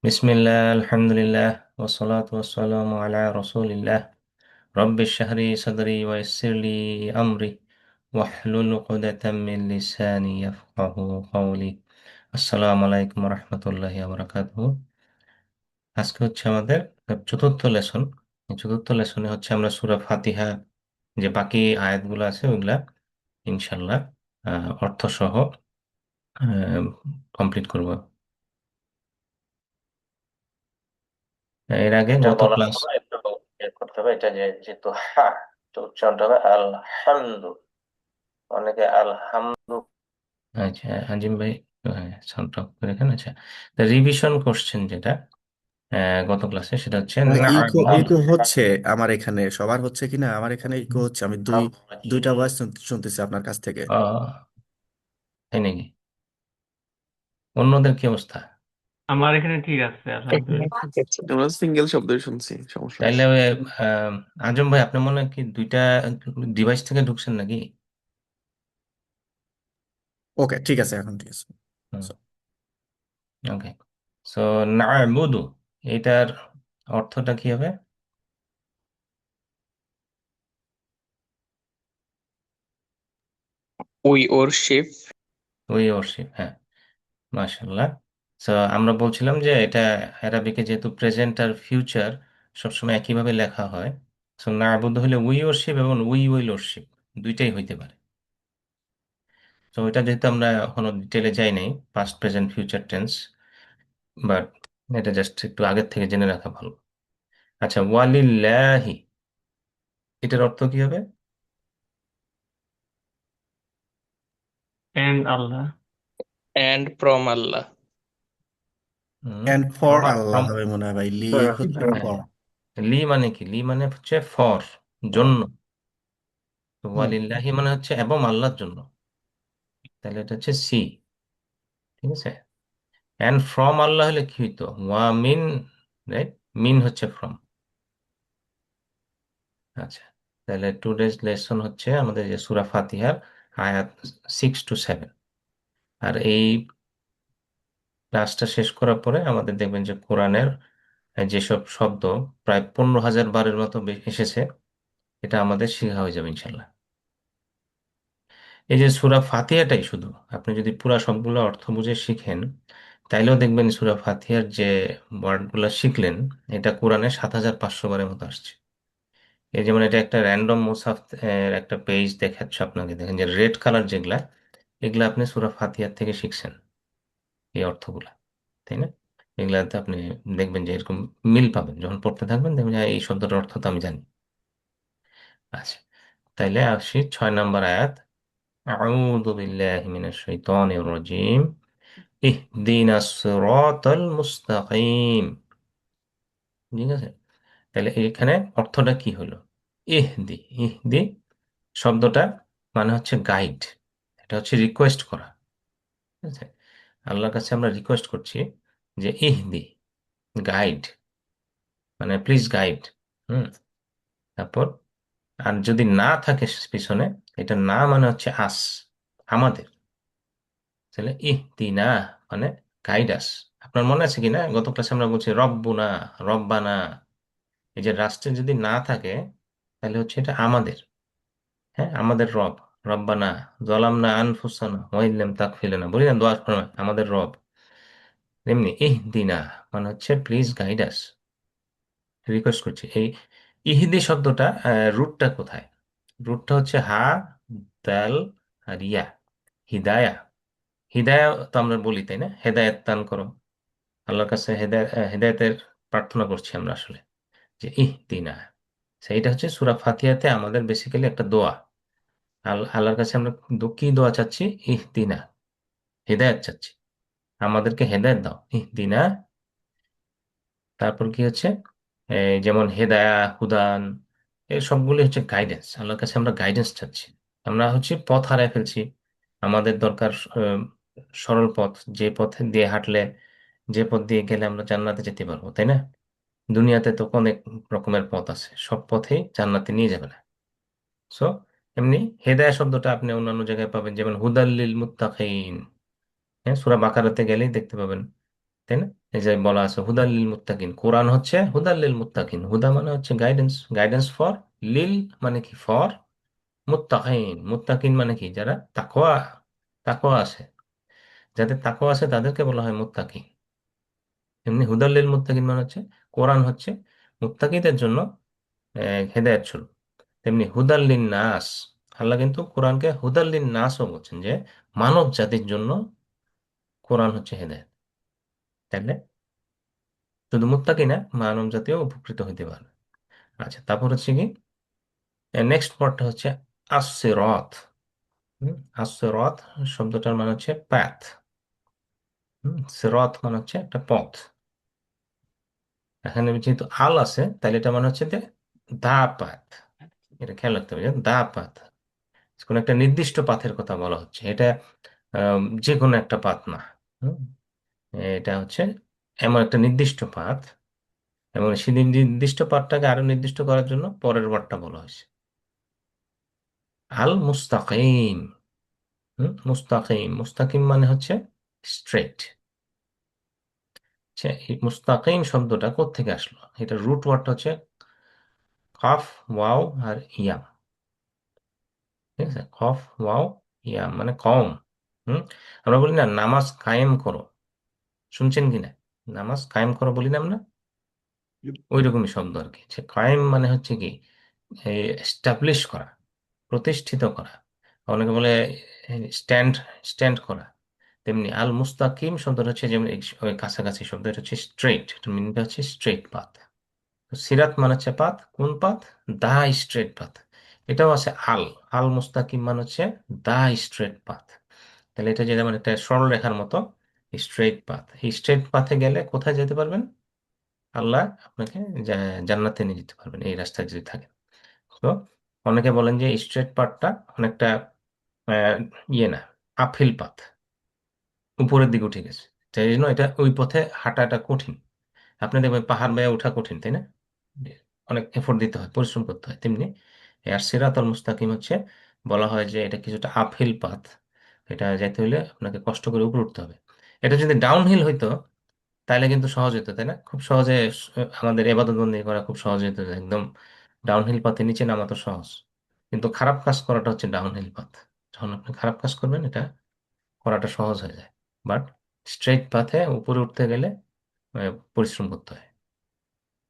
বিসমিল্লাহ আলহামদুলিল্লাহ ওয়াসসালাতু ওয়াসসালামু আলা রাসূলিল্লাহ রব্বি ইশরাহ সাদরি ওয়া ইয়াসসির লি আমরি ওয়াহলুল উকদাতাম মিন লিসানি ইয়াফকাহু কওলি। আসসালামু আলাইকুম ওয়া রাহমাতুল্লাহি ওয়া বারাকাতুহু। আজকে হচ্ছে আমাদের চতুর্থ লেসন। এই চতুর্থ লেসনে হচ্ছে আমরা সূরা ফাতিহা যে বাকি আয়াতগুলো আছে ওইগুলা ইনশাআল্লাহ অর্থ সহ কমপ্লিট করব। এর আগে এটা যত বলার ক্লাস সময় একটু ইয়ে করতে হবে, এটা যেহেতু তো উচ্চারণটা হবে আলহামদু, অনেকে আলহামদু। আচ্ছা, আজিম ভাই, সাউন্ড অফ করে রাখেন। আচ্ছা, রিভিশন কোশ্চেন যেটা গত ক্লাসে, সেটা হচ্ছে ইকো না'বুদু। ইকো হচ্ছে আমার এখানে, সবার হচ্ছে কিনা? আমার এখানে ইকো হচ্ছে, আমি দুইটা ভয়েস শুনতেছি আপনার কাছ থেকে। তাই নাকি? অন্যদের কি অবস্থা? আমার এখানে ঠিক আছে এখানে আলহামদুলিল্লাহ। ঠিক আছে, আমরা সিঙ্গেল শব্দই শুনছি, সমস্যা নেই। তাইলে ওই, আহ, আজম ভাই, আপনি মনে হয় কি দুইটা ডিভাইস থেকে ঢুকছেন নাকি? ওকে, ঠিক আছে, এখন ঠিক আছে। So, ওকে। সো না'বুদু, এটার অর্থটা কি হবে? We worship. ওই অর্শিপ, হ্যাঁ, মাশাল্লাহ। সো আমরা বলছিলাম যে এটা অ্যারাবিকে যেহেতু প্রেজেন্ট আর ফিউচার সবসময় একইভাবে লেখা হয়, সো না'বুদু হলে উই ওরশিপ এবং উই উইল ওরশিপ, দুইটাই হইতে পারে। তো এটা যেহেতু আমরা এখনো ডিটেলে যাই নাই, past present future tense, but এটা জাস্ট একটু আগের থেকে জেনে রাখা ভালো। আচ্ছা, ওয়ালিল্লাহি, এটার অর্থ কি হবে? And Allah. And from Allah. and for from Allah from হবে মনে হয় ভাই, লি হচ্ছে for। লি মানে কি? লি মানে হচ্ছে ফর, জন্য। তো হুম। ওয়ালিল্লাহি মানে হচ্ছে এবং আল্লাহর জন্য, তাহলে এটা হচ্ছে সি। ঠিক আছে। অ্যান্ড ফ্রম আল্লাহ হলে কি হইতো? ওয়া মিন, রাইট? মিন হচ্ছে ফ্রম। আচ্ছা, তাহলে টুডেজ লেসন হচ্ছে আমাদের যে সূরা ফাতিহার আয়াত 6 to 7। আর এই ক্লাসটা শেষ করার পরে আমাদের দেখবেন যে কোরআনের যেসব শব্দ প্রায় 15,000 বারের মতো এসেছে, এটা আমাদের শেখা হয়ে যাবে ইনশাল্লাহ। এই যে সূরা ফাতিহাটাই শুধু আপনি যদি পুরা সবগুলো অর্থ বুঝে শিখেন, তাইলেও দেখবেন সূরা ফাতিহার যে ওয়ার্ডগুলো শিখলেন, এটা কোরআনে 7,500 বারের মতো আসছে। এই যেমন এটা একটা র্যান্ডম মুসাফ এর একটা পেজ দেখাচ্ছে আপনাকে, দেখেন যে রেড কালার যেগুলা, এগুলা আপনি সূরা ফাতিহার থেকে শিখছেন এই অর্থগুলা, তাই না? এগুলাতে আপনি দেখবেন যে এরকম মিল পাবেন, যখন পড়তে থাকবেন দেখবেন যে এই শব্দটার অর্থ তো আমি জানি। আচ্ছা, তাইলে আসি 6 নম্বর আয়াত। আউযু বিল্লাহি মিনাশ শাইতানির রাজিম, ইহদিনাস সিরাতাল মুস্তাকিম। ঠিক আছে, তাহলে এখানে অর্থটা কি হলো? ইহদি, ইহদি শব্দটা মানে হচ্ছে গাইড, এটা হচ্ছে রিকোয়েস্ট করা। ঠিক আছে, আল্লাহর কাছে আমরা রিকোয়েস্ট করছি যে ইহদি, গাইড, মানে প্লিজ গাইড। হুম। তারপর, আর যদি না থাকে পিছনে, এটা না মানে হচ্ছে আস, আমাদের। তাহলে ইহদিনা মানে গাইড আস। আপনার মনে আছে কিনা গত ক্লাসে আমরা বলছি রব্বুনা, রব্বানা। এই যে রাষ্ট্রে যদি না থাকে, তাহলে হচ্ছে এটা আমাদের। হ্যাঁ, আমাদের রব, রব্বানা যালামনা আনফুসানা ওয়া ইল্লাম তাগফির লানা, বলি না দোয়ার সময় আমাদের রব। এমনি ইহদিনা মানে হচ্ছে প্লিজ গাইড আস, রিকোয়েস্ট করছি। এই ইহদি শব্দটা রুটটা কোথায়? রুটটা হচ্ছে হা, দাল, আর ইয়া, হিদায়া। হিদায়া তো আমরা বলি, তাই না? হেদায়েত দান করো। আল্লাহর কাছে হেদায়েতের প্রার্থনা করছি আমরা আসলে, যে ইহদিনা। সেইটা হচ্ছে সূরা ফাতিহাতে আমাদের বেসিক্যালি একটা দোয়া। আল্লাহর কাছে আমরা কি দোয়া চাচ্ছি? ইহদিনা, হেদায়েত চাচ্ছি, আমাদেরকে হেদায়েত দাও, ইহদিনা। তারপর কি হচ্ছে? যেমন হেদায়া, হুদান, এই সবগুলি হচ্ছে গাইডেন্স। আল্লাহর কাছে আমরা গাইডেন্স চাচ্ছি। আমরা হচ্ছে পথ হারায় ফেলছি, আমাদের দরকার সরল পথ, যে পথ দিয়ে হাঁটলে, যে পথ দিয়ে গেলে আমরা জান্নাতে যেতে পারবো, তাই না? দুনিয়াতে তো অনেক রকমের পথ আছে, সব পথেই জান্নাতে নিয়ে যাবে না। সো এমনি হেদায়া শব্দটা আপনি অন্যান্য জায়গায় পাবেন, যেমন হুদাল্লিল মুত্তাকিন। হ্যাঁ, সূরা বাকারাতে গেলেই দেখতে পাবেন তাই না? এই যে বলা আছে হুদাল্লিল মুত্তাকিন, কোরআন হচ্ছে হুদাল্লিল মুত্তাকিন। হুদা মানে হচ্ছে গাইডেন্স, গাইডেন্স ফর, লিল মানে কি ফর, মুত্তাকিন, মুত্তাকিন মানে কি যারা তাকওয়া, তাকওয়া আছে, যাদের তাকওয়া আছে তাদেরকে বলা হয় মুত্তাকি। এমনি হুদাল্লিল মুত্তাকিন মানে হচ্ছে কোরআন হচ্ছে মুত্তাকিদের জন্য হেদায়েত স্বরূপ। তেমনি হুদাল্লিন নাস, আল্লাহ কিন্তু কোরআনকে হুদাল্লিন নাসও বলছেন, যে মানব জাতির জন্য কোরআন হচ্ছে হেদায়েত। তাইলে শুধু মুত্তাকি না, মানব জাতিও উপকৃত হইতে পারে। আচ্ছা, তারপর হচ্ছে কি নেক্সট পয়েন্টটা হচ্ছে আসসিরাত। আসসিরাত শব্দটার মানে হচ্ছে প্যাথ। সিরাত মানে হচ্ছে একটা পথ। এখানে যেহেতু আল আছে, তাহলে এটা মানে হচ্ছে যে দা পাথ। এটা খেয়াল রাখতে হবে যে দা পাথ, কোন একটা নির্দিষ্ট পাথের কথা বলা হচ্ছে। এটা যে কোনো একটা পাথ না। হুম, এটা হচ্ছে এমন একটা নির্দিষ্ট পাথ, এবং সেই নির্দিষ্ট পাথটাকে আরো নির্দিষ্ট করার জন্য পরের ওয়ার্ডটা বলা হয়েছে আল মুস্তাকিম। মুস্তাকিম, মুস্তাকিম মানে হচ্ছে স্ট্রেট। আচ্ছা, এই মুস্তাকিম শব্দটা কোত্থেকে আসলো? এটা রুট ওয়ার্ডটা হচ্ছে কফ, ওয়াও আর ইয়াম। ঠিক আছে, কফ, ওয়াও, ইয়াম মানে কম। হুম, আমরা বলি না নামাজ কায়েম করো, শুনছেন কিনা? নামাজ কায়েম করো বলি না আমরা, ওই রকমই শব্দ আর কি। যে কায়েম মানে হচ্ছে কি এস্টাবলিশ করা, প্রতিষ্ঠিত করা। অনেকে বলে স্ট্যান্ড, স্ট্যান্ড করা। তেমনি আল মুস্তাকিম শব্দটা হচ্ছে যেমন ওই কাছাকাছি শব্দ, এটা হচ্ছে স্ট্রেট, এটা মিনিংটা হচ্ছে স্ট্রেট পাথ। সিরাত মানে হচ্ছে পাথ, কোন পাথ? দা স্ট্রেট পাথ। এটাও আছে আল, আল মুস্তাকিম মানে হচ্ছে দা স্ট্রেট পাথ। তাহলে এটা যে যেমন একটা সরলরেখার মতো স্ট্রেট পাথ, এই স্ট্রেট পাথে গেলে কোথায় যেতে পারবেন? আল্লাহ আপনাকে জান্নাতে নিয়ে যেতে পারবেন এই রাস্তায় যদি থাকেন। তো অনেকে বলেন যে স্ট্রেট পাথটা অনেকটা আহ, ইয়ে না, আপহিল পাথ, উপরের দিকে উঠে গেছে, তাই জন্য এটা ওই পথে হাঁটাটা কঠিন। আপনি দেখবেন পাহাড় বেয়ে ওঠা কঠিন, তাই না? অনেক এফোর্ট দিতে হয়, পরিশ্রম করতে হয়। তেমনি আর সিরাতুল মুস্তাকিম হচ্ছে বলা হয় যে এটা কিছুটা আপহিল পাথ, এটা যাইতে হলে আপনাকে কষ্ট করে উপরে উঠতে হবে। এটা যদি ডাউনহিল হইতো তাহলে কিন্তু সহজ হতো, তাই না? খুব সহজে আমাদের এবাদত বন্দি করা খুব সহজ হতো, একদম ডাউনহিল পাথে নিচে নামা তো সহজ। কিন্তু খারাপ কাজ করাটা হচ্ছে ডাউনহিল পাথ। যখন আপনি খারাপ কাজ করবেন এটা করাটা সহজ হয়ে যায়। বাট স্ট্রেট পাথে উপরে উঠতে গেলে পরিশ্রম করতে হয়।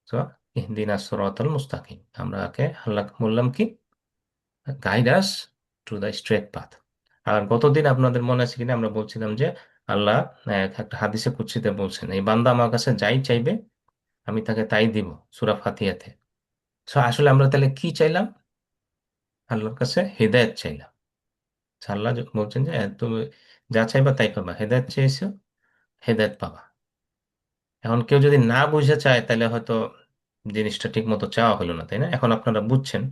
তো ইহদিনা সিরাতাল মুস্তাকিম, আমরাকে আল্লাহ বললাম কি guide us to the straight path. আর গতদিন আপনাদের মনে আছে কিনা, আমরা বলছিলাম যে আল্লাহ একটা হাদিসে কুদসিতে বলছেন, এই বান্দা আমার কাছে যাই চাইবে আমি তাকে তাই দিব, সূরা ফাতিহাতে। তো আসলে আমরা তাহলে কি চাইলাম? আল্লাহর কাছে হেদায়েত চাইলাম। তো আল্লাহ বলছেন যে তুমি যা চাইবা তাই পাবা, হেদায়েত চেয়েছো, হেদায়েত পাবা। এখন কেউ যদি না বুঝে চায় তাহলে হয়তো জিনিসটা ঠিক মতো চাওয়া হলো না, তাই না? এখন আপনারা বুঝছেন,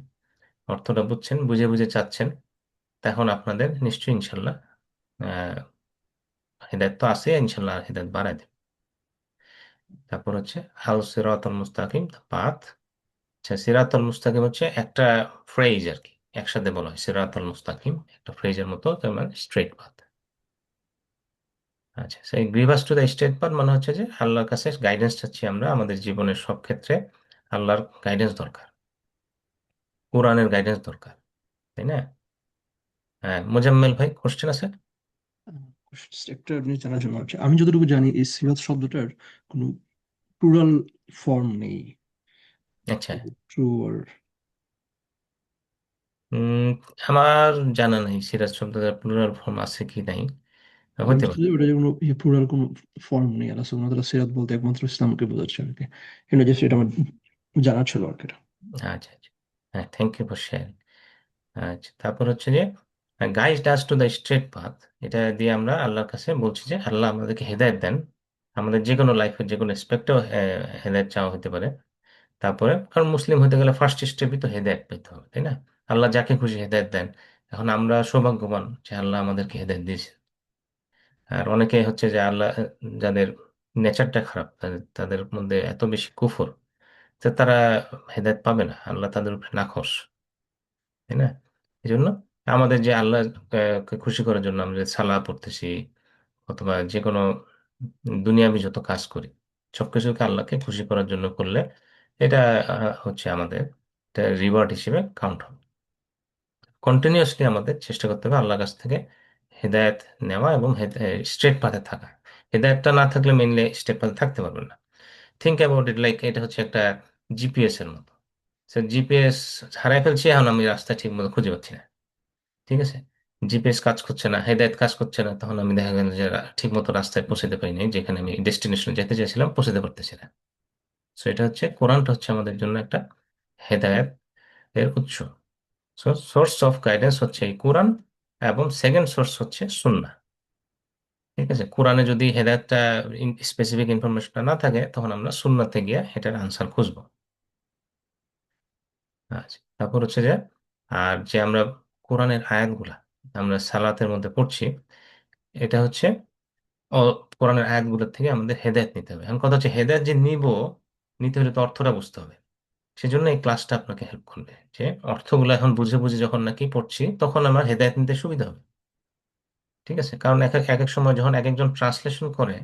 অর্থটা বুঝছেন, বুঝে বুঝে চাচ্ছেন, তখন আপনাদের নিশ্চয়ই ইনশাল্লাহ আহ হেদায়ত তো আছে, ইনশাল্লাহ আর হেদায়ত বাড়ায় দেবে। তারপর হচ্ছে আল সিরাতুল মুস্তাকিম, পাথ। আচ্ছা, সিরাতুল মুস্তাকিম হচ্ছে একটা ফ্রেজ আর কি, একসাথে বলা হয় সিরাতুল মুস্তাকিম, একটা ফ্রেজের মতো, তার মানে স্ট্রেট পাথ। আচ্ছা, সেই grievous two the straight path মানে হচ্ছে যে আল্লাহর কাছে গাইডেন্স চাচ্ছি আমরা আমাদের জীবনের সব ক্ষেত্রে। আল্লাহর গাইডেন্স দরকার, কোরআনের গাইডেন্স দরকার, তাই না? হ্যাঁ, মোজাম্মেল ভাই, কোশ্চেন আছে? একটা জিনিস জানার জন্য হচ্ছে, আমি যতটুকু জানি এই সিরাত শব্দটার কোনো প্লুরাল ফর্ম নেই। আচ্ছা। ট্রু আর উম আমার জানা নাই সিরাজ শব্দের প্লুরাল ফর্ম আছে কি নাই, হতে বুঝতে পারে। ওটা যে কোনো প্লুরাল কোনো ফর্ম নেই। আল্লাহ সুবহানাহু ওয়া তাআলা সিরাত বলতে একমাত্র ইসলামকে বোঝাচ্ছে আর কি। এটা জাস্ট এটা আমার জানা ছিল আর কি। আচ্ছা আচ্ছা, হ্যাঁ, থ্যাংক ইউ ফর শেয়ারিং। আচ্ছা, তারপর হচ্ছে যে guide us to the straight path, এটা দিয়ে আমরা আল্লাহর কাছে বলছি যে আল্লাহ আমাদেরকে হেদায়েত দেন, আমাদের যে কোনো লাইফের যে কোনো স্পেক্টেও হেদায়েত চাওয়া হতে পারে। তারপরে কারণ মুসলিম হতে গেলে ফার্স্ট স্টেপই তো হেদায়েত পেতে হবে, তাই না? আল্লাহ যাকে খুশি হেদায়েত দেন। এখন আমরা সৌভাগ্যবান যে আল্লাহ আমাদেরকে হেদায়েত দিয়েছে। আর অনেকে হচ্ছে যে আল্লাহ যাদের নেচারটা খারাপ, তাদের মধ্যে এত বেশি কুফর, তো তারা হেদায়েত পাবে না, আল্লাহ তাদের উপরে নাখোশ, তাই না? এই জন্য আমাদের যে আল্লাহ কে খুশি করার জন্য আমরা যে সালাহ পড়তেছি, অথবা যে কোনো দুনিয়াবি যত কাজ করি সবকিছুকে আল্লাহকে খুশি করার জন্য করলে এটা হচ্ছে আমাদের রিওয়ার্ড হিসেবে কাউন্ট হবে। কন্টিনিউয়াসলি আমাদের চেষ্টা করতে হবে আল্লাহর কাছ থেকে হেদায়েত নেওয়া এবং স্ট্রেট পাথে থাকা। হেদায়েতটা না থাকলে মেইনলি স্ট্রেট পাথে থাকতে পারবেন না। থিঙ্ক অ্যাবাউট ইট লাইক এটা হচ্ছে একটা জিপিএস এর মতো। জিপিএস হারাই ফেলছি, এখন আমি রাস্তা ঠিক মতো খুঁজে পাচ্ছি না। ঠিক আছে, জিপিএস কাজ করছে না, হেদায়েত কাজ করছে না, তখন আমি দেখা গেল যে ঠিক মতো রাস্তায় পৌঁছাতে পারিনি, যেখানে আমি ডেস্টিনেশনে যেতে চাইছিলাম পৌঁছাতে পারতেছি না। সো এটা হচ্ছে, কোরআনটা হচ্ছে আমাদের জন্য একটা হেদায়েত এর উৎস। সো সোর্স অফ গাইডেন্স হচ্ছে এই কোরআন, এবং সেকেন্ড সোর্স হচ্ছে সুন্নাহ। ঠিক আছে, কোরআনে যদি হেদায়েতটা স্পেসিফিক ইনফরমেশনটা না থাকে, তখন আমরা সুন্নাতে গিয়ে এটার আনসার খুঁজবো। আচ্ছা, তারপর হচ্ছে যে, আর যে আমরা কোরআনের আয়াতগুলা আমরা সালাতের মধ্যে পড়ছি, এটা হচ্ছে ও কোরআনের আয়াতগুলোর থেকে আমাদের হেদায়েত নিতে হবে। এখন কথা হচ্ছে, হেদায়েত যে নিতে হলে তো অর্থটা বুঝতে হবে। সেজন্য এই ক্লাসটা আপনাকে হেল্প করবে, যে অর্থগুলো এখন বুঝে বুঝে যখন নাকি পড়ছি, তখন আমার হেদায়েত নিতে সুবিধা হবে। ঠিক আছে, কারণ এক এক এক এক সময় যখন এক একজন ট্রান্সলেশন করে,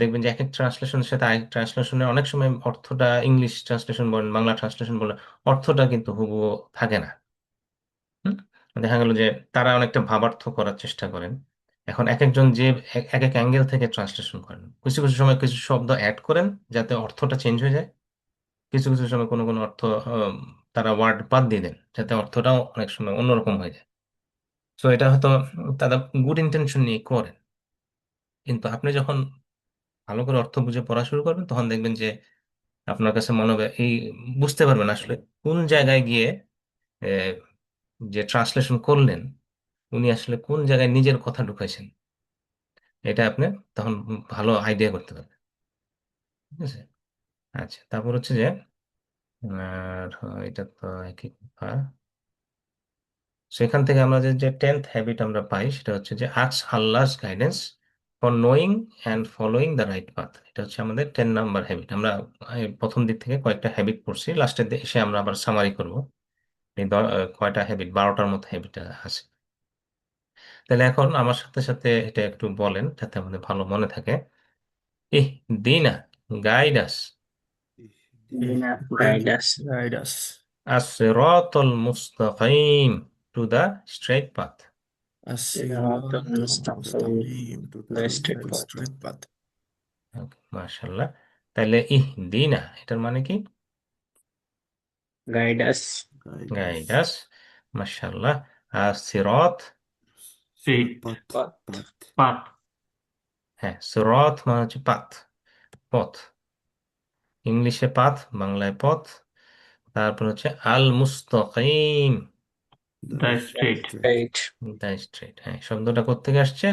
দেখবেন যে এক এক ট্রান্সলেশনের সাথে আরেক ট্রান্সলেশনের অনেক সময় অর্থটা, ইংলিশ ট্রান্সলেশন বলেন, বাংলা ট্রান্সলেশন বলেন, অর্থটা কিন্তু হুবহু থাকে না। হুম? দেখা গেল যে তারা অনেকটা ভাবার্থ করার চেষ্টা করেন। এখন এক একজন যে এক এক অ্যাঙ্গেল থেকে ট্রান্সলেশন করেন, কিছু কিছু সময় কিছু শব্দ অ্যাড করেন যাতে অর্থটা চেঞ্জ হয়ে যায়, কিছু কিছু সময় কোনো কোনো অর্থ আম, তারা ওয়ার্ড বাদ দিয়ে দেন যাতে অর্থটাও অনেক সময় অন্যরকম হয়ে যায়। তো এটা হয়তো তারা গুড ইন্টেনশন নিয়ে করেন, কিন্তু আপনি যখন ভালো করে অর্থ বুঝে পড়া শুরু করবেন, তখন দেখবেন যে আপনার কাছে মনে হবে, বুঝতে পারবেন আসলে কোন জায়গায় গিয়ে আহ, যে ট্রান্সলেশন করলেন, উনি আসলে কোন জায়গায় নিজের কথা ঢুকাইছেন। এটা আপনি তখন ভালো আইডিয়া করতে পারবেন। ঠিক আছে। আচ্ছা, তারপর হচ্ছে যে, আর এটা তো একই কথা। সেখান থেকে আমরা যে 10th হ্যাবিট আমরা পাই, সেটা হচ্ছে যে ask আল্লাহস guidance for knowing and following the right path. এটা হচ্ছে আমাদের 10 নাম্বার হ্যাবিট। আমরা প্রথম দিক থেকে কয়েকটা হ্যাবিট পড়ছি, লাস্টের এসে আমরা আবার সামারি করব। এই কয়টা হ্যাবিট, 12টার মতো হ্যাবিট আছে। তাহলে এখন আমার সাথে সাথে এটা একটু বলেন, যাতে আমাদের ভালো মনে থাকে। ইহ দিনা, guide us, Dina Then guide us. guide us. as-siratal mustaqim, to the straight path. Siratal As-siratal mustaqim, mustaqim, to the the straight path. straight path. মাশাল্লাহ। তাহলে দিনা এটার মানে কি? Guide us. Guide guide us. আস। মাশাল্লাহ। আর সিরাত, Straight Path, Path. path. path. হ্যাঁ, সিরাত মানে হচ্ছে পাথ, পথ। ইংলিশে পাথ, বাংলায় পথ। তারপর হচ্ছে আল মুস্তাকিম, The The straight. straight. Right. The straight. হ্যাঁ, শব্দটা কোত্থেকে আসছে?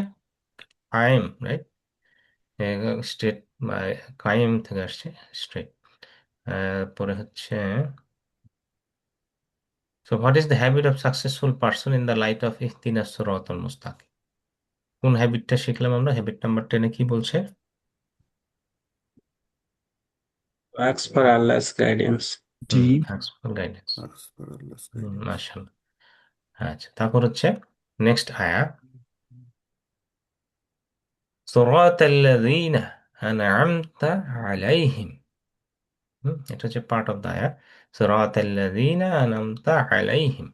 কায়েম, রাইট? স্ট্রেট, কায়েম থেকে আসছে স্ট্রেট। পরে হচ্ছে, so what is the habit of successful person in the light of ইহদিনাস সিরাতাল মুস্তাকিম? কোন হ্যাবিটটা শিখলাম আমরা? হ্যাবিট নাম্বার 10-এ কি বলছে? Ask for Allah's guidance. G. Thanks for guidance. Ask for Allah's guidance. মাশাআল্লাহ। আচ্ছা, তারপর হচ্ছে নেক্সট আয়া, সিরাতাল্লাযীনা আন'আমতা আলাইহিম। এটা হচ্ছে পার্ট অফ দ্য আয়া, সিরাতাল্লাযীনা আন'আমতা আলাইহিম।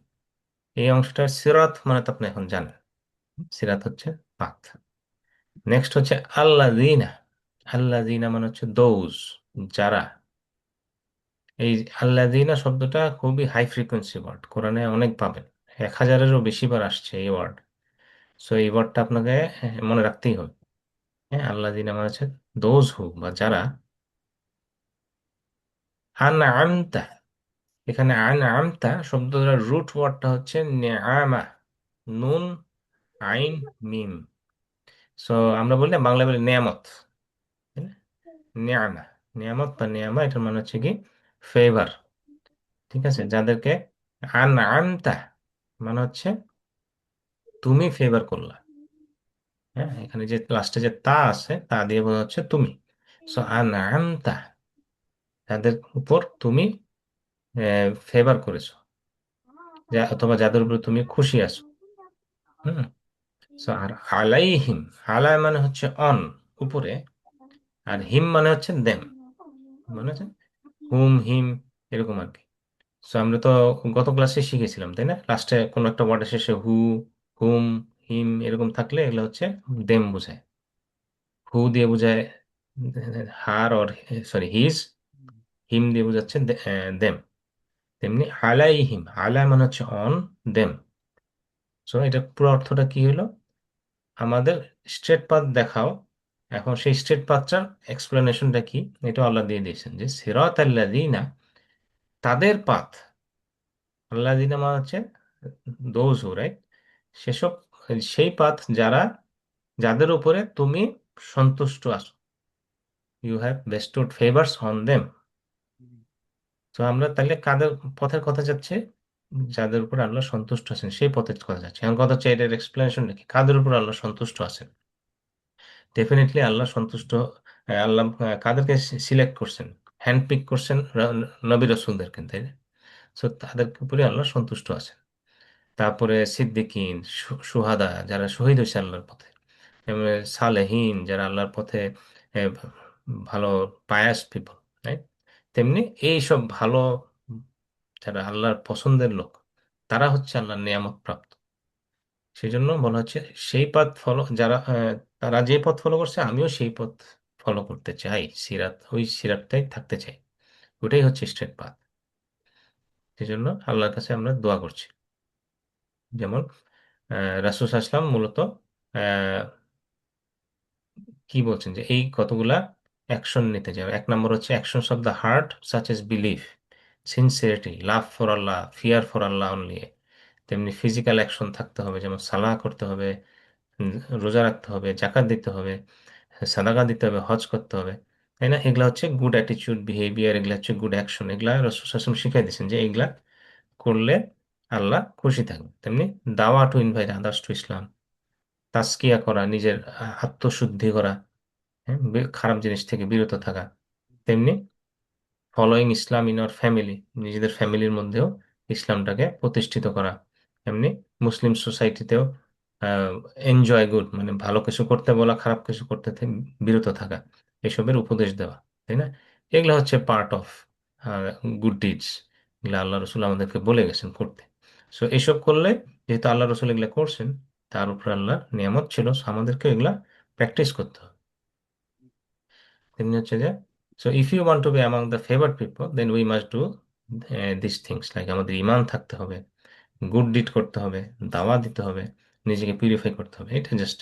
এই অংশটা সিরাত মানে তো আপনি এখন জানেন, সিরাত হচ্ছে পাথ। নেক্সট হচ্ছে আল্লাযীনা। আল্লাযীনা মানে হচ্ছে দোজ, যারা। এই আল্লাযীনা শব্দটা খুবই হাই ফ্রিকোয়েন্সি ওয়ার্ড, কোরআনে অনেক পাবেন, 1000-এরও বেশি বার আসছে এই ওয়ার্ড। সো এই ওয়ার্ডটা আপনাকে মনে রাখতেই হবে। হ্যাঁ, আল্লাযীনা মানে হচ্ছে দোজ হু, বা যারা। আন'আমতা, এখানে আন'আমতা শব্দটার রুট ওয়ার্ডটা হচ্ছে নিআমা, নুন আইন মিম। সো আমরা বলি না, বাংলা বলি নেয়ামত, তাই না? নিয়ামা, নিয়ামত বা নিয়ামা, এটার মানে হচ্ছে কি ফেভার। ঠিক আছে, যাদেরকে আন'আমতা মানে হচ্ছে তুমি ফেভার করলা। হ্যাঁ, এখানে যে লাস্টে যে তা আছে, তা দিয়ে বোঝা হচ্ছে তুমি। সো আন'আমতা, যাদের উপর তুমি ফেভার করেছো, অথবা যাদের উপর তুমি খুশি আছো। হুম। সো আর আলাইহিম, আলাই মানে হচ্ছে অন, উপরে, আর হিম মানে হচ্ছে দেম, মানে হচ্ছে হুম হিম এরকম আর কি। সো আমরা তো গত ক্লাসে শিখেছিলাম তাই না, লাস্টে কোনো একটা ওয়ার্ডের শেষে হুম, হিম এরকম থাকলে এগুলো হচ্ছে দেম বোঝায়। হু দিয়ে বোঝায় হার অর, সরি হিজ, হিম দিয়ে বোঝাচ্ছে দেম। তেমনি আলাইহিম, আলা মানে হচ্ছে অন, দেম। সো এটা পুরো অর্থটা কি হলো, আমাদের স্ট্রেট পাথ দেখাও। এখন সেই স্ট্রেট পাথটার এক্সপ্লেনেশনটা কি, এটা আল্লাহ দিয়ে দিয়েছেন যে সিরাত আল্লাযিনা, তাদের পাথ, আল্লাযিনা মানে হচ্ছে দোজ হু, রাইট, সেসব, সেই পাথ যারা, যাদের উপরে তুমি সন্তুষ্ট আছো, you have bestowed favours on them. তো আমরা তাহলে কাদের পথের কথা যাচ্ছে, যাদের উপর আল্লাহ সন্তুষ্ট আছেন সেই পথের কথা যাচ্ছে। এখন কথা হচ্ছে এটার এক্সপ্লেনেশন কি, কাদের উপর আল্লাহ সন্তুষ্ট আছেন। ডেফিনেটলি আল্লাহ সন্তুষ্ট, আল্লাহ কাদেরকে সিলেক্ট করছেন, হ্যান্ড পিক করছেন, নবী রাসূলদেরকে, তাই না? সো তাদের উপরে আল্লাহ সন্তুষ্ট আছেন। তারপরে সিদ্দিকিন, সুহাদা যারা শহীদ হয়েছে আল্লাহর পথে, এবং সালেহীন যারা আল্লাহর পথে ভালো পায়াস পিপল, রাইট। তেমনি এই সব ভালো, যারা আল্লাহর পছন্দের লোক, তারা হচ্ছে আল্লাহর নিয়ামত প্রাপ্ত। সেই জন্য বলা হচ্ছে সেই পথ ফলো যারা, তারা যে পথ ফলো করছে আমিও সেই পথ ফলো করতে চাই, সিরাত, ওই সিরাতটাই থাকতে চাই, ওটাই হচ্ছে স্ট্রেট পাথ। সেই জন্য আল্লাহর কাছে আমরা দোয়া করছি। যেমন রাসূল সাল্লাল্লাহু আলাইহি ওয়াসাল্লাম মূলত আহ, কি বলছেন যে এই কতগুলা অ্যাকশন নিতে যাবে। এক নম্বর হচ্ছে actions of the heart such as belief, sincerity, love for Allah, fear for Allah only. তেমনি ফিজিক্যাল অ্যাকশন থাকতে হবে, যেমন সালাহ করতে হবে, উম, রোজা রাখতে হবে, জাকাত দিতে হবে, সাদাকা দিতে হবে, হজ করতে হবে, তাই না? এগুলা হচ্ছে গুড অ্যাটিটিউড, বিহেভিয়ার, এগুলা হচ্ছে গুড অ্যাকশন। এগুলা রাসূল সাল্লাল্লাহু আলাইহি ওয়াসাল্লাম শিখাই দিয়েছেন যে এগুলা করলে আল্লাহ খুশি থাকবে। তেমনি দাওয়া to invite others to Islam, তাজকিয়া করা, নিজের আত্মশুদ্ধি করা, হ্যাঁ, খারাপ জিনিস থেকে বিরত থাকা। তেমনি following Islam in our family, নিজেদের ফ্যামিলির মধ্যেও ইসলামটাকে প্রতিষ্ঠিত করা। এমনি মুসলিম সোসাইটিতেও এনজয় গুড, মানে ভালো কিছু করতে বলা, খারাপ কিছু করতে বিরত থাকা, এসবের উপদেশ দেওয়া, তাই না? এগুলো হচ্ছে পার্ট অফ গুড ডিডস, এগুলো আল্লাহ রসুল আমাদেরকে বলে গেছেন করতে। সো এসব করলে, যেহেতু আল্লাহ রসুল এগুলো করছেন, তার উপর আল্লাহ নিয়ামত ছিল, so আমাদেরকে এগুলা প্র্যাকটিস করতে হবে। তেমনি হচ্ছে যে, so if you want to be among the favoured people then we must do this things, like আমাদের ইমান থাকতে হবে, গুড ডিড করতে হবে, দাওয়া দিতে হবে, নিজেকে পিউরিফাই করতে হবে। এটা জাস্ট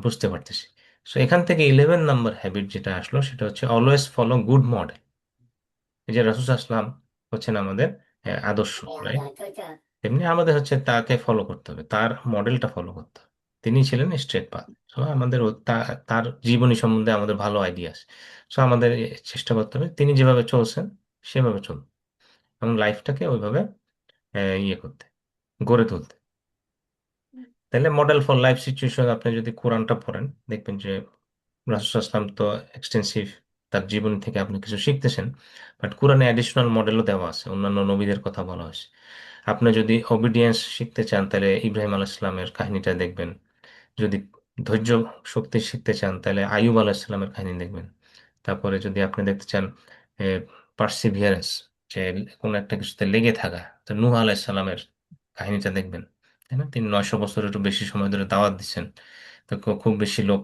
বুঝতে পারতেছি। সো এখান থেকে 11 নম্বর হ্যাবিট যেটা আসলো সেটা হচ্ছে অলওয়েজ ফলো গুড মডেল। এই যে রাসূল আসলাম হচ্ছেন আমাদের আদর্শ, রাইট। তেমনি আমাদের হচ্ছে তাকে ফলো করতে হবে, তার মডেলটা ফলো করতে হবে। তিনি ছিলেন স্ট্রেট পাথ। সো আমাদের তার জীবনী সম্বন্ধে আমাদের ভালো আইডিয়া আছে। সো আমাদের চেষ্টা করতে হবে তিনি যেভাবে চলছেন সেভাবে চলুন, এবং লাইফটাকে ওইভাবে ইয়ে করতে, গড়ে তুলতে। তাহলে মডেল ফর লাইফ সিচুয়েশন, আপনি যদি কোরআনটা পড়েন দেখবেন যে রাসূল আসলাম তো এক্সটেন্সিভ, তার জীবনী থেকে আপনি কিছু শিখতেছেন, বাট কোরআনে অ্যাডিশনাল মডেলও দেওয়া আছে, অন্যান্য নবীদের কথা বলা হয়েছে। আপনি যদি ওবিডিয়েন্স শিখতে চান তাহলে ইব্রাহিম আলাইহিস সালামের কাহিনীটা দেখবেন। যদি ধৈর্য শক্তি শিখতে চান তাহলে আইয়ুব আলাইহিস সালামের কাহিনী দেখবেন। তারপরে যদি আপনি দেখতে চান পার্সিভিয়ারেন্স, যে কোনো একটা কিছুতে লেগে থাকা, তো নূহ আলাইহিস সালামের কাহিনীটা দেখবেন, তাই না? তিনি 900 বছর একটু বেশি সময় ধরে দাওয়াত দিচ্ছেন, তো খুব বেশি লোক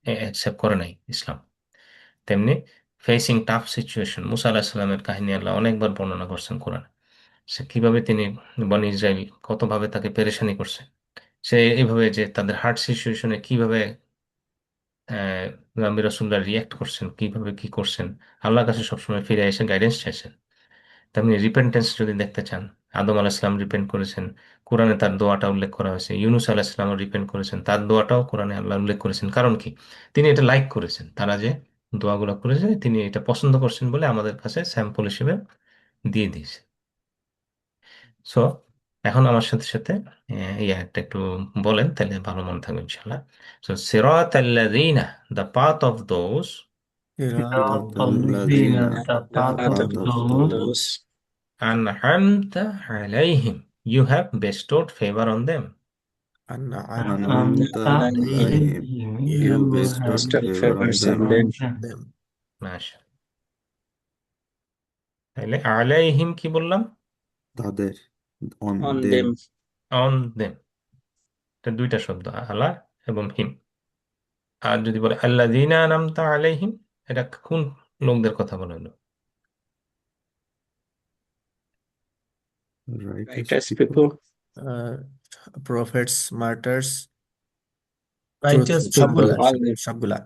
অ্যাকসেপ্ট করে নাই ইসলাম। তেমনি ফেসিং টাফ সিচুয়েশন, মুসা আলাহিস সালামের কাহিনী আল্লাহ অনেকবার বর্ণনা করছেন কোরআনে। সে কিভাবে তিনি বনি ইসরাইল কতভাবে তাকে পেরেশানি করছে, সে এইভাবে যে তাদের হার্ট সিচুয়েশনে কিভাবে নবী রাসূলরা রিয়াক্ট করছেন, কিভাবে কি করছেন, আল্লাহর কাছে সবসময় ফিরে এসে গাইডেন্স চাইছেন। তেমনি রিপেন্টেন্স যদি দেখতে চান, আদম আলাহিস সালাম রিপেন্ট করেছেন, কোরআনে তার দোয়াটা উল্লেখ করা হয়েছে। ইউনূস আলাইহিস সালামও রিপেন্ট করেছেন, তার দোয়াটাও কোরআনে আল্লাহ উল্লেখ করেছেন। কারণ কি? তিনি এটা লাইক করেছেন, তারা যে দোয়াগুলো করেছে তিনি এটা পছন্দ করছেন বলে আমাদের কাছে স্যাম্পল হিসেবে দিয়ে দিয়েছে। সো এখন আমার সাথে সাথে এই আয়াতটা একটু বলেন, তাহলে ভালো মনে থাকবে ইনশাআল্লাহ। সো সিরাত আল্লাযীনা, the path of those صراط الذين الذين the path Path of of أنعمت those those আনহামতা আলাইহিম, you have bestowed favour on them. أنعمت عليهم عليهم. you You have bestowed bestowed favor on favors them. on favor them. on them. them. মাশা, তাহলে আলাইহিম কি বললাম? তাদের, on On them. them. On them, এটা দুইটা শব্দ, আলা এবং হিম। আর যদি বলে আল্লাযীনা আনআমতা আলাইহিম, এটা কোন লোকদের কথা বলা হলো? Righteous Righteous people. people. Prophets, martyrs, রাইচাস truthful, people. সবগুলা All them. সবগুলা।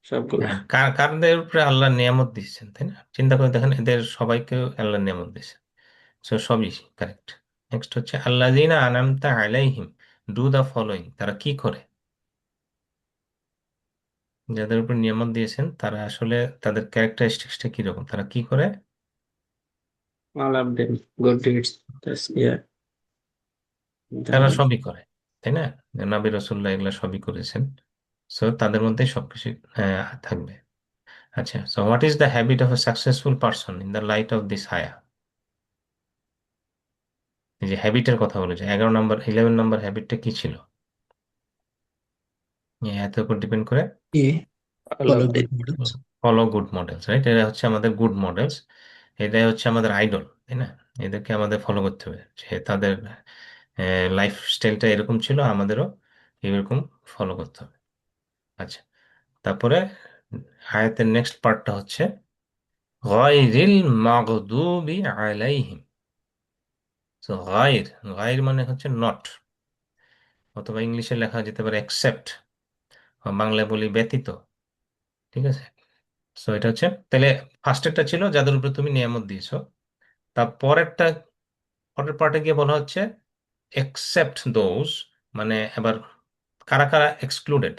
সবগুলা। হ্যাঁ, কারদের উপরে আল্লাহ নিয়ামত দিচ্ছেন, তাই না? চিন্তা করে দেখেন, এদের সবাইকে আল্লাহ নিয়ামত দিচ্ছেন। সো সবই কারেক্ট। নেক্সট হচ্ছে আল্লাযীনা আনআমতা আলাইহিম, ডু দা ফলোইং, তারা কি করে? যাদের উপর নিয়ামত দিয়েছেন তারা আসলে তাদের ক্যারেক্টারিস্টিক্সটা কিরকম, তারা কি করে? All of them. Good deeds. That's yeah. তারা The সবই করে, তাই না? নবী রাসূলুল্লাহ এগুলা সবই করেছেন। সো তাদের মধ্যে সবকিছু থাকবে। আচ্ছা, so what is the habit of a successful person in the light of this আয়া? এই যে হ্যাবিটের কথা বলেছে, 11 নম্বর হ্যাবিটটা কি ছিল? এই আয়াতের উপর ডিপেন্ড করে এ all follow of them. Good models. Follow good models, right? এরা হচ্ছে আমাদের গুড মডেলস, এটাই হচ্ছে আমাদের আইডল, তাই না? এদেরকে আমাদের ফলো করতে হবে, যে তাদের লাইফ স্টাইলটা এরকম ছিল, আমাদেরও এরকম ফলো করতে হবে। আচ্ছা, তারপরে আয়াতের নেক্সট পার্টটা হচ্ছে গায়রিল মাগদুবি আলাইহিম। তো গায়র, গায়র মানে হচ্ছে নট, অথবা ইংলিশে লেখা যেতে পারে এক্সেপ্ট, বাংলায় বলি ব্যতীত। ঠিক আছে, সো এটা হচ্ছে, তাহলে ফার্স্টেরটা ছিল যাদের উপরে তুমি নিয়ামত দিয়েছো, তারপরেরটা, পরের পার্টে গিয়ে বলা হচ্ছে এক্সেপ্ট দোজ, মানে এবার কারা কারা এক্সক্লুডেড।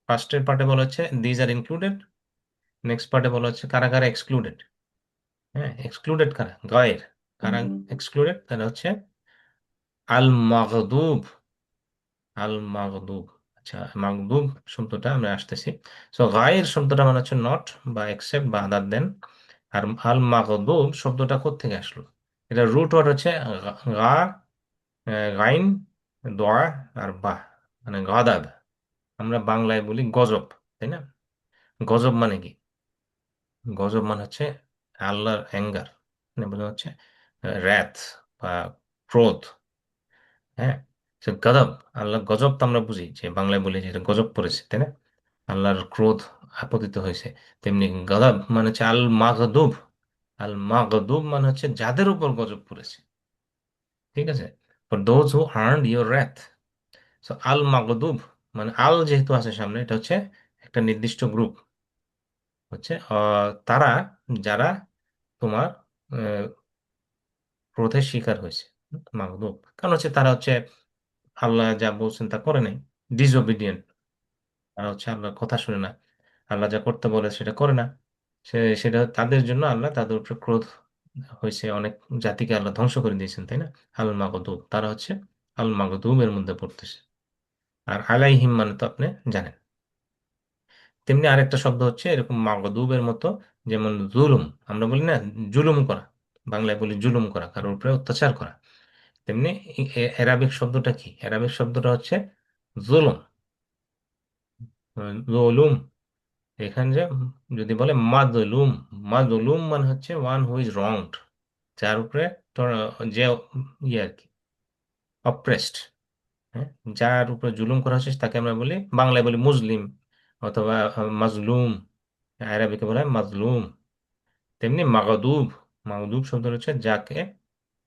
ফার্স্টের পার্টে বলা হচ্ছে দিজ আর ইনক্লুডেড, নেক্সট পার্টে বলা হচ্ছে কারা কারা এক্সক্লুডেড। হ্যাঁ, এক্সক্লুডেড কারা? গায়ের। কারা এক্সক্লুডেড? তারা হচ্ছে আল মাগদুব, আল মাগদুব। আচ্ছা, মাগদুব শব্দটা আমরা আসতেছি। সো গায়ের শব্দটা মানে হচ্ছে নট বা এক্সেপ্ট বা আদার দেন। আর আল মাগদুব শব্দটা কোত্থেকে আসলো? এটা রুট ওয়ার্ড হচ্ছে গা, গাইন, দোয়া আর বা, মানে গাদাব। আমরা বাংলায় বলি গজব, তাই না? গজব মানে কি? গজব মানে হচ্ছে আল্লাহর অ্যাঙ্গার, মানে বোঝা হচ্ছে র্যাথ বা ক্রোধ। হ্যাঁ, সে গজব, আল্লাহ গজব তো আমরা বুঝি, যে বাংলায় বলি যে এটা গজব পড়েছে, তাই না? আল্লাহর ক্রোধ আপতিত হয়েছে। তেমনি গজব মানে হচ্ছে আল মাগদুব, আল মাগদুব মানে হচ্ছে যাদের উপর গজব পড়েছে। ঠিক আছে, for those who earned your wrath। So আল মাগদুব মানে আল যেহেতু আছে সামনে, এটা হচ্ছে একটা নির্দিষ্ট গ্রুপ, হচ্ছে তারা যারা তোমার আহ, ক্রোধের শিকার হয়েছে। মাগদুব কারণ হচ্ছে তারা হচ্ছে আল্লাহ যা বলছেন তা করে নাই, ডিসওবিডিয়েন্ট। তারা হচ্ছে আল্লাহর কথা শুনে না, আল্লাহ যা করতে বলে সেটা করে না। সেটা তাদের জন্য আল্লাহ তাদের উপরে ক্রোধ হয়েছে, অনেক জাতিকে আল্লাহ ধ্বংস করে দিয়েছেন, তাই না? আল মাগদুব, তারা হচ্ছে আল মাগদুবের মধ্যে পড়তেছে। আর আলাইহিম মানে তো আপনি জানেন। তেমনি আরেকটা শব্দ হচ্ছে এরকম মাগদুবের মতো, যেমন জুলুম, আমরা বলি না জুলুম করা, বাংলায় বলি জুলুম করা, কারোর উপরে অত্যাচার করা। তেমনি অ্যারাবিক শব্দটা কি? অ্যারাবিক শব্দটা হচ্ছে জুলুম, জুলুম। এখানে যে যদি বলে মাজলুম, মাজলুম মানে হচ্ছে ওয়ান হু ইজ রংড, যার উপরে যে ইয়ে আর কি, অপ্রেসড। হ্যাঁ, যার উপরে জুলুম করা হচ্ছে তাকে আমরা বলি, বাংলায় বলি মুসলিম অথবা মাজলুম, আরবিকে বলা হয় মাজলুম। তেমনি মাগদুব, মাগদুব শব্দ হচ্ছে যাকে,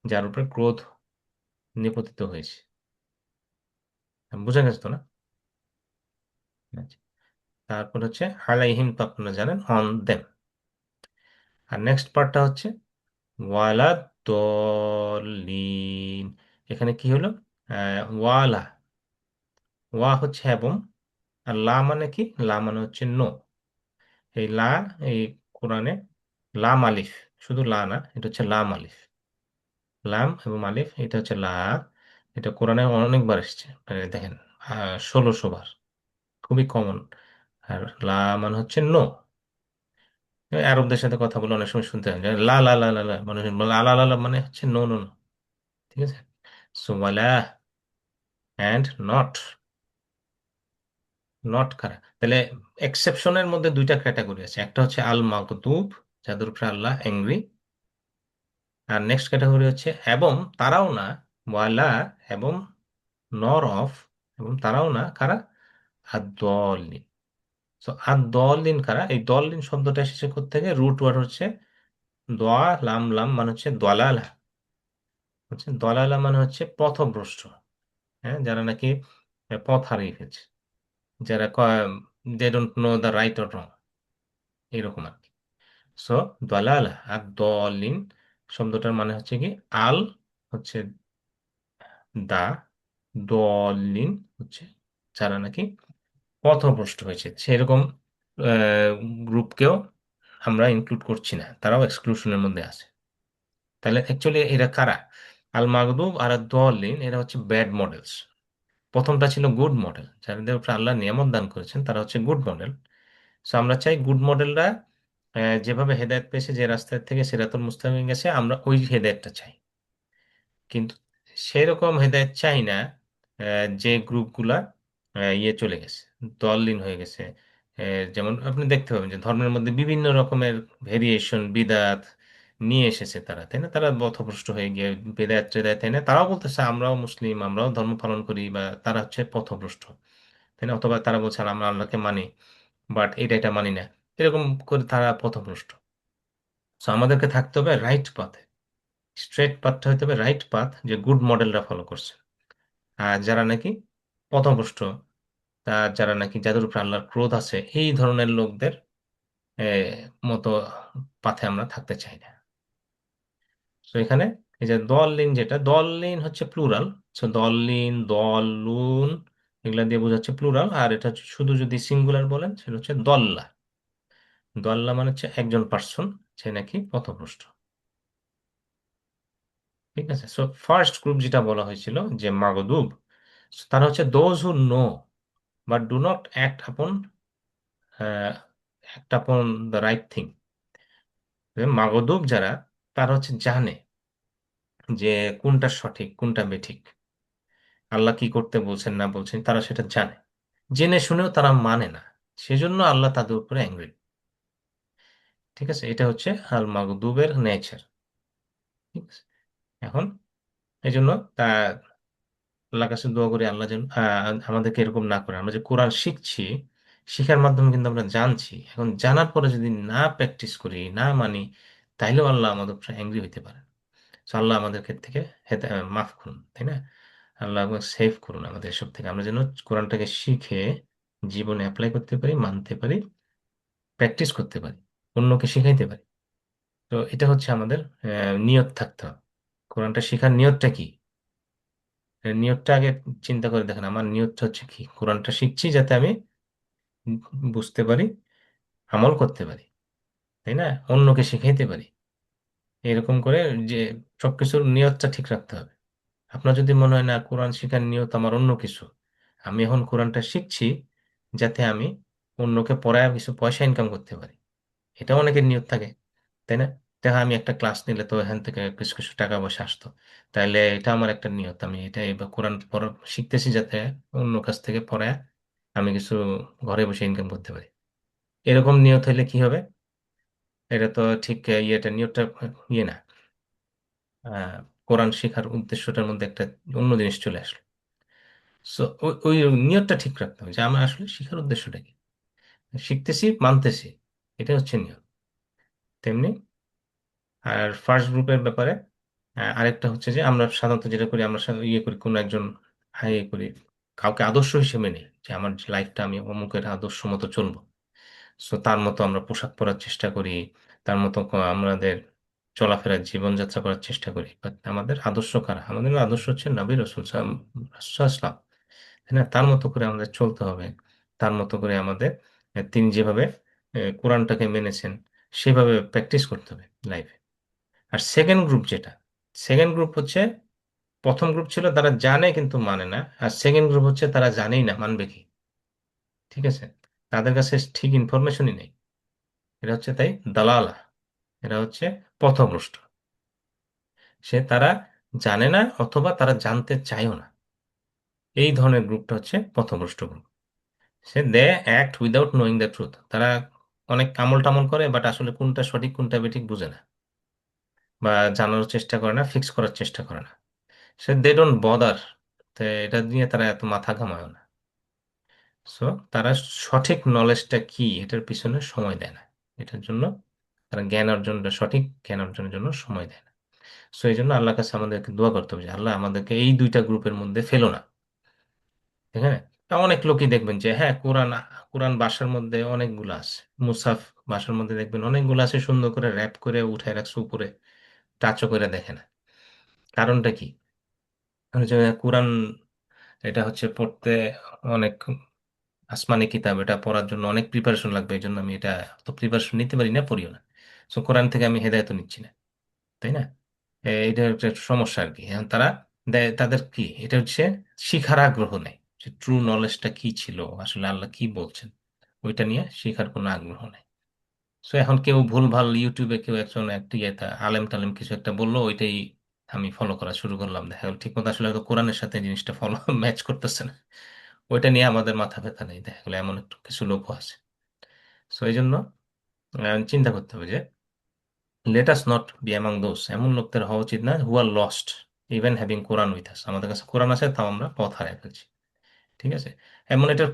যার উপরে ক্রোধ নিপতিত হয়েছে। বুঝা গেছে তো না? আচ্ছা, তারপর হচ্ছে আলাইহিম, তো আপনারা জানেন অন দেম। আর নেক্সট পার্টটা হচ্ছে ওয়ালা দলিন। এখানে কি হলো? ওয়ালা, ওয়া হচ্ছে এবং, আর লা মানে কি? লা মানে হচ্ছে নো। এই লা, এই কোরআনে লাম আলিফ, শুধু লা না, এটা হচ্ছে লাম আলিফ। লাম এবং আলিফ, এটা হচ্ছে লা। এটা কোরআনে অনেকবার এসেছে, মানে দেখেন 1600 বার, খুবই কমন। আর লা মানে হচ্ছে নো। আরবদের সাথে কথা বলে অনেক সময় শুনতে হয় যে লা লা লা লা লা, মানে লা লা লা লা মানে হচ্ছে নো নো নো। ঠিক আছে, সো ওয়ালা, অ্যান্ড নট। নট কারা? তাহলে এক্সেপশনের মধ্যে দুইটা ক্যাটাগরি আছে, একটা হচ্ছে আল মাগদুব, যাদের উপরে আল্লাহ অ্যাংরি, আর নেক্সট ক্যাটাগরি হচ্ছে এবং তারাও না, ওয়ালা এবং নর অফ, এবং তারাও না কারা, আদ-দলিন। তো আদ-দলিন কারা? এই দলিন শব্দটা এসেছে কোত্থেকে? রুট ওয়ার্ড হচ্ছে দোয়া লাম, লাম মানে হচ্ছে দলালা, হচ্ছে দলালা মানে হচ্ছে পথভ্রষ্ট। হ্যাঁ, যারা নাকি পথ হারিয়ে ফেলছে, যারা they don't know the right or wrong, এরকম আর কি। সো দলালা আর দলিন শব্দটার মানে হচ্ছে কি, আল হচ্ছে দা, দলিন হচ্ছে যারা নাকি পথভ্রষ্ট হয়েছে, সেরকম গ্রুপকেও আমরা ইনক্লুড করছি না, তারাও এক্সক্লুশনের মধ্যে আছে। তাহলে অ্যাকচুয়ালি এরা কারা? আল মাগদুব আর দলিন এরা হচ্ছে ব্যাড মডেলস। প্রথমটা ছিল গুড মডেল, যাদের উপরে আল্লাহ নিয়ামত দান করেছেন তারা হচ্ছে গুড মডেল। সো আমরা চাই গুড মডেলরা যেভাবে হেদায়েত পেয়েছে, যে রাস্তা থেকে সিরাতুল মুস্তাকিম গেছে, আমরা ওই হেদায়েতটা চাই। কিন্তু সেরকম হেদায়েত চাই না যে গ্রুপগুলা ইয়ে চলে গেছে, দললিন হয়ে গেছে। যেমন আপনি দেখতে পাবেন যে ধর্মের মধ্যে বিভিন্ন রকমের ভেরিয়েশন, বিদাত নিয়ে এসেছে তারা, তাই না? তারা পথভ্রষ্ট হয়ে গিয়ে বেদাত টেদাত, তাই না? তারাও বলতেছে আমরাও মুসলিম, আমরাও ধর্ম পালন করি, বা তারা হচ্ছে পথভ্রষ্ট, তাই না? অথবা তারা বলছে আমরা আল্লাহকে মানি, বাট এটা মানি না, এরকম করে তারা পথভ্রষ্ট। সো আমাদেরকে থাকতে হবে রাইট পাথে, স্ট্রেট পাথটা হইতে হবে রাইট পাথ, যে গুড মডেলরা ফলো করছে। আর যারা নাকি পথভ্রষ্ট, যারা নাকি যাদের উপর আল্লাহর ক্রোধ আছে, এই ধরনের লোকদের মতো পাথে আমরা থাকতে চাই না। তো এখানে এই যে দলিন, যেটা দলিন হচ্ছে প্লুরাল, সো দলিন, দলুন এগুলা দিয়ে বোঝাচ্ছে প্লুরাল। আর এটা হচ্ছে শুধু যদি সিঙ্গুলার বলেন সেটা হচ্ছে দল্লা। দল্লা মানে হচ্ছে একজন পার্সন, সে নাকি পথভ্রষ্ট। ঠিক আছে। সো ফার্স্ট গ্রুপ যেটা বলা হয়েছিল যে মাগদুব, তারা হচ্ছে those who know but do not act upon the right thing. মাগদুব যারা, তারা হচ্ছে জানে যে কোনটা সঠিক কোনটা বেঠিক, আল্লাহ কি করতে বলছেন না বলছেন তারা সেটা জানে, জেনে শুনেও তারা মানে না, সেজন্য আল্লাহ তাদের উপরে অ্যাংরি। ঠিক আছে, এটা হচ্ছে আল মাগদুবের নেচার। ঠিক আছে। এখন এই জন্য তা আল্লাহর কাছে দোয়া করি আল্লাহ যেন আমাদেরকে এরকম না করে। আমরা যে কোরআন শিখছি, শিখার মাধ্যমে কিন্তু আমরা জানছি, এখন জানার পরে যদি না প্র্যাকটিস করি, না মানি, তাইলেও আল্লাহ আমাদের উপরে অ্যাংরি হইতে পারে। So আল্লাহ আমাদেরকে থেকে মাফ করুন, তাই না? আল্লাহ সেভ করুন আমাদের এসব থেকে, আমরা যেন কোরআনটাকে শিখে জীবনে অ্যাপ্লাই করতে পারি, মানতে পারি, প্র্যাকটিস করতে পারি, অন্যকে শিখাইতে পারি। তো এটা হচ্ছে আমাদের নিয়ত থাকতে হবে। কোরআনটা শেখার নিয়তটা কি? নিয়তটা আগে চিন্তা করে দেখেন, আমার নিয়তটা হচ্ছে কি? কোরআনটা শিখছি যাতে আমি বুঝতে পারি, আমল করতে পারি, তাই না? অন্যকে শিখাইতে পারি, এরকম করে যে সবকিছুর নিয়তটা ঠিক রাখতে হবে। আপনার যদি মনে হয় না কোরআন শেখার নিয়ত আমার অন্য কিছু, আমি এখন কোরআনটা শিখছি যাতে আমি অন্যকে পড়ায় কিছু পয়সা ইনকাম করতে পারি, এটা অনেকের নিয়ত থাকে, তাই না? দেখা আমি একটা ক্লাস নিলে তো এখান থেকে কিছু কিছু টাকা পয়সা আসতো, তাইলে এটা আমার একটা নিয়ত, আমি এটা এবার কোরআন পড়া শিখতেছি যাতে অন্য কাছ থেকে পড়ায় আমি কিছু ঘরে বসে ইনকাম করতে পারি। এরকম নিয়ত হইলে কি হবে? এটা তো ঠিক ইয়েটা নিয়তটা ইয়ে না, আহ, কোরআন শেখার উদ্দেশ্যটার মধ্যে একটা অন্য জিনিস চলে আসলো। সো ওই নিয়তটা ঠিক রাখতে হবে যে আমার আসলে শিখার উদ্দেশ্যটা কি, শিখতেছি মানতেছি, এটা হচ্ছে নিয়ত। তেমনি আর ফার্স্ট গ্রুপের ব্যাপারে আরেকটা হচ্ছে যে আমরা সাধারণত যেটা করি, আমরা ইয়ে করি কোনো একজন ইয়ে করি, কাউকে আদর্শ হিসেবে নিই, যে আমার লাইফটা আমি অমুকের আদর্শ মতো চলবো। সো তার মতো আমরা পোশাক পরার চেষ্টা করি, তার মতো আমাদের চলাফেরার জীবনযাত্রা করার চেষ্টা করি। বাট আমাদের আদর্শ কারা? আমাদের আদর্শ হচ্ছে নবী রসুল সাল্লাল্লাহু, তাই না? তার মতো করে আমাদের চলতে হবে, তার মতো করে আমাদের তিনি যেভাবে কোরআনটাকে মেনেছেন সেভাবে প্র্যাকটিস করতে হবে লাইফে। আর সেকেন্ড গ্রুপ যেটা, সেকেন্ড গ্রুপ হচ্ছে, প্রথম গ্রুপ ছিল তারা জানে কিন্তু মানে না, আর সেকেন্ড গ্রুপ হচ্ছে তারা জানেই না, মানবে কি? ঠিক আছে, তাদের কাছে ঠিক ইনফরমেশনই নেই, এটা হচ্ছে তাই দালালা, এরা হচ্ছে পথভ্রষ্ট। তারা জানে না অথবা তারা জানতে চায়ও না। এই ধরনের গ্রুপটা হচ্ছে পথভ্রষ্ট গ্রুপ। সে they act without knowing the truth. তারা অনেক কামল টামল করে, বাট আসলে কোনটা সঠিক কোনটা বেঠিক বুঝে না, বা জানার চেষ্টা করে না, ফিক্স করার চেষ্টা করে না। সে দে ডোন্ট বদার, এটা নিয়ে তারা এত মাথা ঘামায় না। সো তারা সঠিক নলেজটা কি এটার পিছনে সময় দেয় না। এটার জন্য তারা জ্ঞান অর্জনটা, সঠিক জ্ঞান অর্জনের জন্য সময় দেয় না। সো এই জন্য আল্লাহর কাছে আমাদেরকে দোয়া করতে হবে যে আল্লাহ আমাদেরকে এই দুইটা গ্রুপের মধ্যে ফেলো না। হ্যাঁ, তা অনেক লোকই দেখবেন যে হ্যাঁ কোরআন, কোরআন বাসার মধ্যে অনেকগুলো আছে, মুসাফ বাসার মধ্যে দেখবেন অনেকগুলো আছে, সুন্দর করে র্যাপ করে উঠায় রাখছে উপরে, টাচও করে দেখে না। কারণটা কি? কারণ হচ্ছে কোরআন এটা হচ্ছে পড়তে অনেক আসমানি কিতাব, এটা পড়ার জন্য অনেক প্রিপারেশন লাগবে, এই জন্য আমি এটা তো প্রিপারেশন নিতে পারি না, পড়িও না। সো কোরআন থেকে আমি হেদায়ত নিচ্ছি না, তাই না? এটা একটা সমস্যা আর কি। এখন তারা তাদের কি এটা হচ্ছে শিখার আগ্রহ নেই, যে ট্রু নলেজটা কি ছিল, আসলে আল্লাহ কি বলছেন ওইটা নিয়ে শিখার কোনো আগ্রহ নেই। সো এখন কেউ ভুলভাল ইউটিউবে কেউ একজন একটা ইয়েটা আলেম টালেম কিছু একটা বললো, ওইটাই আমি ফলো করা শুরু করলাম। দেখা গেল ঠিক মতো আসলে হয়তো কোরআনের সাথে জিনিসটা ফলো ম্যাচ করতেছে না, ওইটা নিয়ে আমাদের মাথা ব্যথা নেই। দেখা গেলো এমন একটু কিছু লোকও আছে। সো এই জন্য চিন্তা করতে হবে যে let us not be among those, এমন লোকদের হওয়া উচিত না who are lost even having Quran with us. আমাদের কাছে কোরআন আছে তাও আমরা পথ হারায় ফেলছি। ঠিক আছে? এমন এটার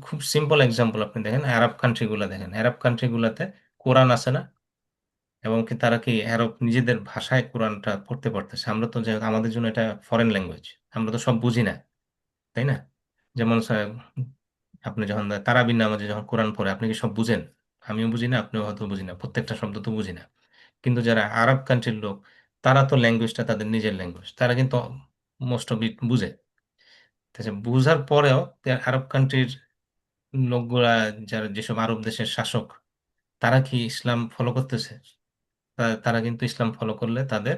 খুব সিম্পল এক্সাম্পল আপনি দেখেন, আরব কান্ট্রিগুলো দেখেন, আরব কান্ট্রিগুলোতে কোরআন আছে না, এবং কি তারা কি আরব নিজেদের ভাষায় কোরআনটা পড়তে পারতেছে। আমরা তো আমাদের জন্য এটা ফরেন ল্যাঙ্গুয়েজ, আমরা তো সব বুঝি না, তাই না? যেমন আপনি যখন তারাবির নামাজে যখন কোরআন পড়ে, আপনি কি সব বুঝেন? আমিও বুঝি না, আপনিও হয়তো বুঝি না, প্রত্যেকটা শব্দ তো বুঝি না। কিন্তু যারা আরব কান্ট্রির লোক, তারা তো ল্যাঙ্গুয়েজটা তাদের নিজের ল্যাঙ্গুয়েজ, তারা কিন্তু মোস্ট অফ ইট বুঝে। ঠিক আছে? বুঝার পরেও আরব কান্ট্রির লোকগুলা, যারা যেসব আরব দেশের শাসক, তারা কি ইসলাম ফলো করতেছে? তারা কিন্তু ইসলাম ফলো করলে তাদের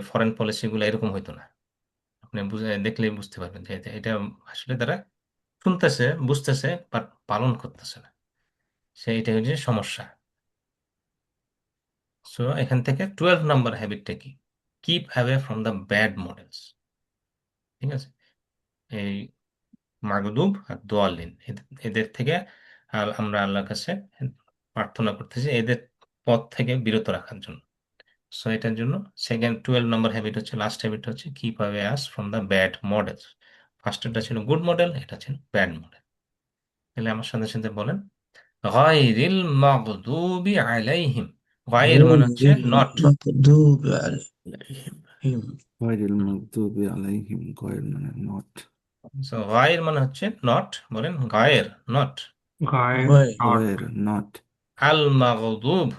ফরেন পলিসি গুলো এরকম হইতো না। আপনি বুঝে দেখলেই বুঝতে পারবেন যে এটা আসলে তারা শুনতেছে, বুঝতেছে, বাট পালন করতেছে না। সেইটা হচ্ছে সমস্যা। সো এখান থেকে 12 নম্বর হ্যাবিটটা কি? Keep away from the bad models. ঠিক আছে? এই মাগদুব আর দোয়াল্লিন, এদের থেকে আমরা আল্লাহর কাছে প্রার্থনা করতেছি এদের পথ থেকে বিরত রাখার জন্য। সো এটার জন্য সেকেন্ড 12 নম্বর হ্যাবিট হচ্ছে, লাস্ট হ্যাবিট হচ্ছে keep away us from the bad models. ফার্স্টটা ছিল গুড মডেল, এটা ছিল ব্যাড মডেল। তাহলে আমার সাথে সাথে বলেন, গায়রিল মাগদুবি আলাইহিম। গায়ের غير মানে হচ্ছে নট। المغضوب عليهم গায়রিল মাগদুবি আলাইহিম, গয়ের মানে নট। সো গায়ের মানে হচ্ছে নট, বলেন গায়ের নট। গায়ের غير নট। গয়ের নট। আল মাগদুব,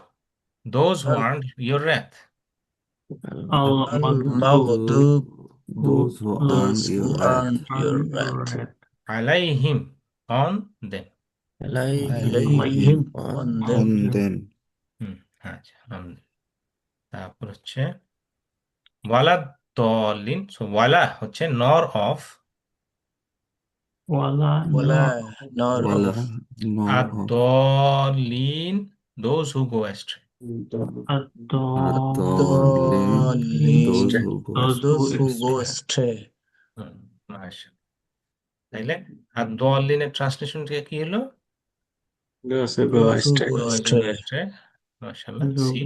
those who earn your wrath। আল মাগদুব, মাগদুব, who those who earn those who your wrath। earn your earn your wrath wrath। আলাইহিম, অন দেম। عليهم আলাইহিম, on অন them দেম। হুম, আচ্ছা আলহামদুলিল্লাহ। তারপর হচ্ছে ওয়ালা দলিন। সো ওয়ালা হচ্ছে নর অফ, ওয়ালা ولا নট। nor ওয়ালা, of নর আর অফ। দলিন দোজ হু গো অ্যাস্ট্রে। আদ-দলিন, those الضالين who go those who those who go astray. astray হুম, মাশা। তাইলে আর দলিনের ট্রান্সলেশন কি হলো? those who go those who astray. go those who go astray astray. মাশাআল্লাহ, সি।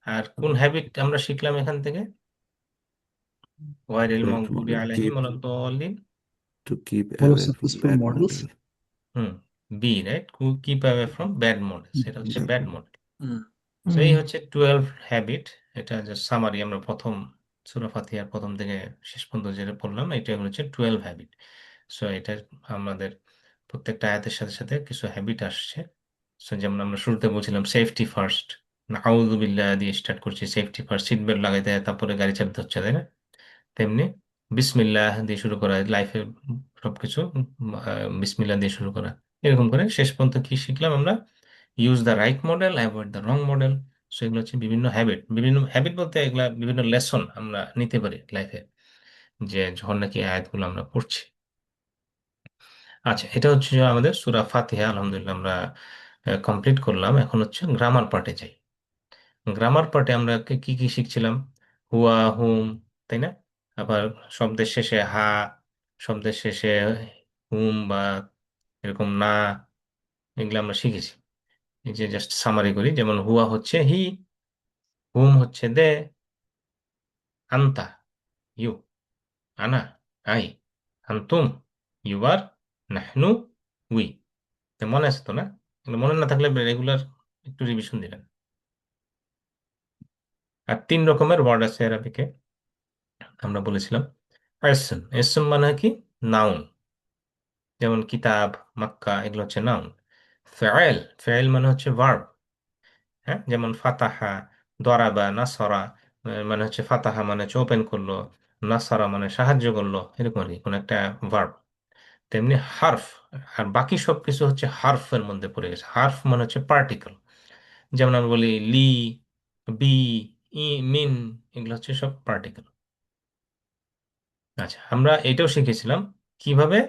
আর কোন হ্যাবিট আমরা শিখলাম এখান থেকে? গায়রিল ব্যাড মাগদুবি মডেল, আলাইহিম কিপ, ওয়ালা দলিন। To keep follow away from successful bad models model. হুম, be right, keep away from bad models, এটা হচ্ছে bad bad model. Model. mm. So এই হচ্ছে 12 হ্যাবিট। এটা যে সামারি, আমরা প্রথম সূরা ফাতিহার প্রথম থেকে শেষ পর্যন্ত যেটা পড়লাম, এটা হচ্ছে 12 হ্যাবিট। সো এটা আমাদের প্রত্যেকটা আয়াতের সাথে সাথে কিছু হ্যাবিট আসছে। সো যেমন আমরা শুরুতে বলছিলাম সেফটি ফার্স্ট, আউযু বিল্লাহ দিয়ে স্টার্ট করছি, সেফটি ফার্স্ট, সিট বেল্ট লাগাইতে হয়, তারপরে গাড়ি চালাতে হচ্ছে, তাই না? তেমনি বিসমিল্লাহ দিয়ে শুরু করা, লাইফে সবকিছু বিসমিল্লাহ দিয়ে শুরু করা, এরকম করে শেষ পর্যন্ত কি শিখলাম আমরা? Use the right model, avoid the wrong model. So এগুলো হচ্ছে বিভিন্ন হ্যাবিট। বিভিন্ন হ্যাবিট বলতে এগুলা বিভিন্ন লেসন আমরা নিতে পারি লাইফে, যে যখন নাকি এই আয়াতগুলো আমরা পড়ছি। আচ্ছা, এটা হচ্ছে যে আমাদের সূরা ফাতিহা, আলহামদুলিল্লাহ আমরা কমপ্লিট করলাম। এখন হচ্ছে গ্রামার পার্টে যাই। গ্রামার পার্টে আমরা কি কি শিখছিলাম? হুয়া, হুম, তাই না? আবার শব্দের শেষে হা, শব্দের শেষে হুম বা এরকম না, এগুলো আমরা শিখেছি। এই যে জাস্ট সামারি করি, যেমন হুয়া হচ্ছে হি, হুম হচ্ছে দে, আন্তা ইউ, আনা আই, আন্তুম ইউ আর, নাহনু উই। মনে আছে তো না? এগুলো মনে না থাকলে রেগুলার একটু রিভিশন দিবেন। আর 3 রকমের ওয়ার্ড আছে অ্যারাবিকে, আমরা বলেছিলাম। এসম, এসম মানে কি? নাউন। যেমন কিতাব, মাক্কা, এগুলো হচ্ছে নাউন। ফেয়েল, ফেয়েল মানে হচ্ছে ভার্ব। হ্যাঁ, যেমন ফাতাহা, দরাবা, নাসরা, মানে হচ্ছে ফাতাহা মানে হচ্ছে ওপেন করলো, নাসারা মানে সাহায্য করলো, এরকম আর কি, কোন একটা ভার্ব। তেমনি হার্ফ, আর বাকি সব কিছু হচ্ছে হার্ফের মধ্যে পড়ে গেছে। হার্ফ মানে হচ্ছে পার্টিকেল। যেমন আমি বলি লি, বি, ই, মিন, এগুলো হচ্ছে সব পার্টিকেল। আচ্ছা, আমরা এটাও শিখেছিলাম কিভাবে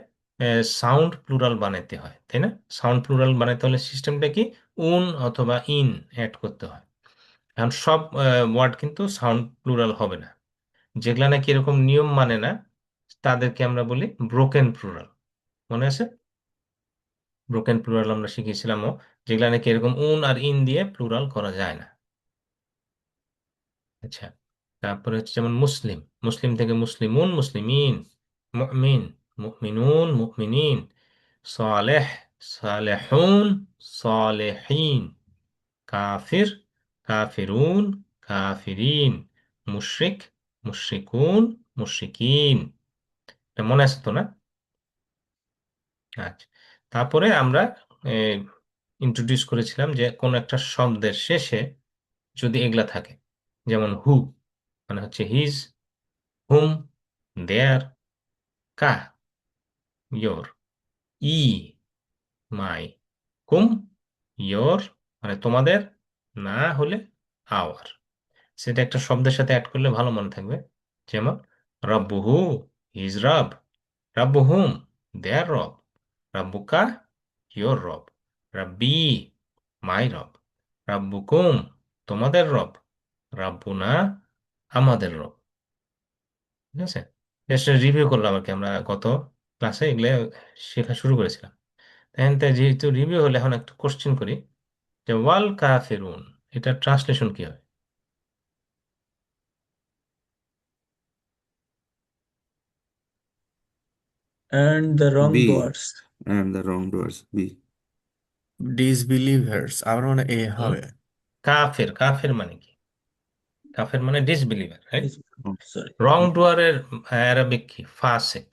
সাউন্ড প্লুরাল বানাতে হয়, তাই না? সাউন্ড প্লুরাল বানাতে হলে সিস্টেমটা কি? উন অথবা ইন অ্যাড করতে হয়। এখন সব ওয়ার্ড কিন্তু সাউন্ড প্লুরাল হবে না। যেগুলা নাকি এরকম নিয়ম মানে না, তাদেরকে আমরা বলি ব্রোকেন প্লুরাল। মনে আছে? ব্রোকেন প্লুরাল আমরা শিখেছিলাম, যেগুলা নাকি এরকম উন আর ইন দিয়ে প্লুরাল করা যায় না। আচ্ছা, তারপরে হচ্ছে যেমন মুসলিম, মুসলিম থেকে মুসলিমুন, মুসলিমিন, মুমিন, মুমিনুন, মুমিনিন, সালেহ, সালেহুন, সালেহিন, কাফির, কাফিরুন, কাফিরিন, মুশরিক, মুশরিকুন, মুশরিকিন। এটা মনে আছে তো না? আচ্ছা, তারপরে আমরা ইন্ট্রোডিউস করেছিলাম যে কোন একটা শব্দের শেষে যদি এগুলা থাকে, যেমন হু মানে হচ্ছে হিজ, হুম দেয়ার, কা ইয়োর, ই মাই, কুম ইয়োর মানে তোমাদের, না হলে আওয়ার। সেটা একটা শব্দের সাথে অ্যাড করলে ভালো মনে থাকবে। যেমন রব্বুহু, হিজ রব, রব্বুহুম, দেয়ার রব, রব্বুকা, ইয়োর রব, রব্বি, মাই রব, রব্বুকুম, তোমাদের রব, রব্বুনা, আমাদের রব। ঠিক আছে? জাস্ট রিভিউ করলাম আর কি, আমরা গত ক্লাসে এগুলো শেখা শুরু করেছিলাম। এখন তাই যেহেতু রিভিউ হলে, এখন একটু কোশ্চেন করি যে ওয়াল কাফিরুন, এটা ট্রান্সলেশন কি হবে? And the B. wrongdoers. And the wrongdoers. B. Disbelievers, আমার মনে হয় এ হুম? হবে। কাফের, কাফের মানে কি? কাফের মানে disbeliever, right? Is sorry. Wrong ডুয়ারের অ্যারাবিক কি? ফাসেক।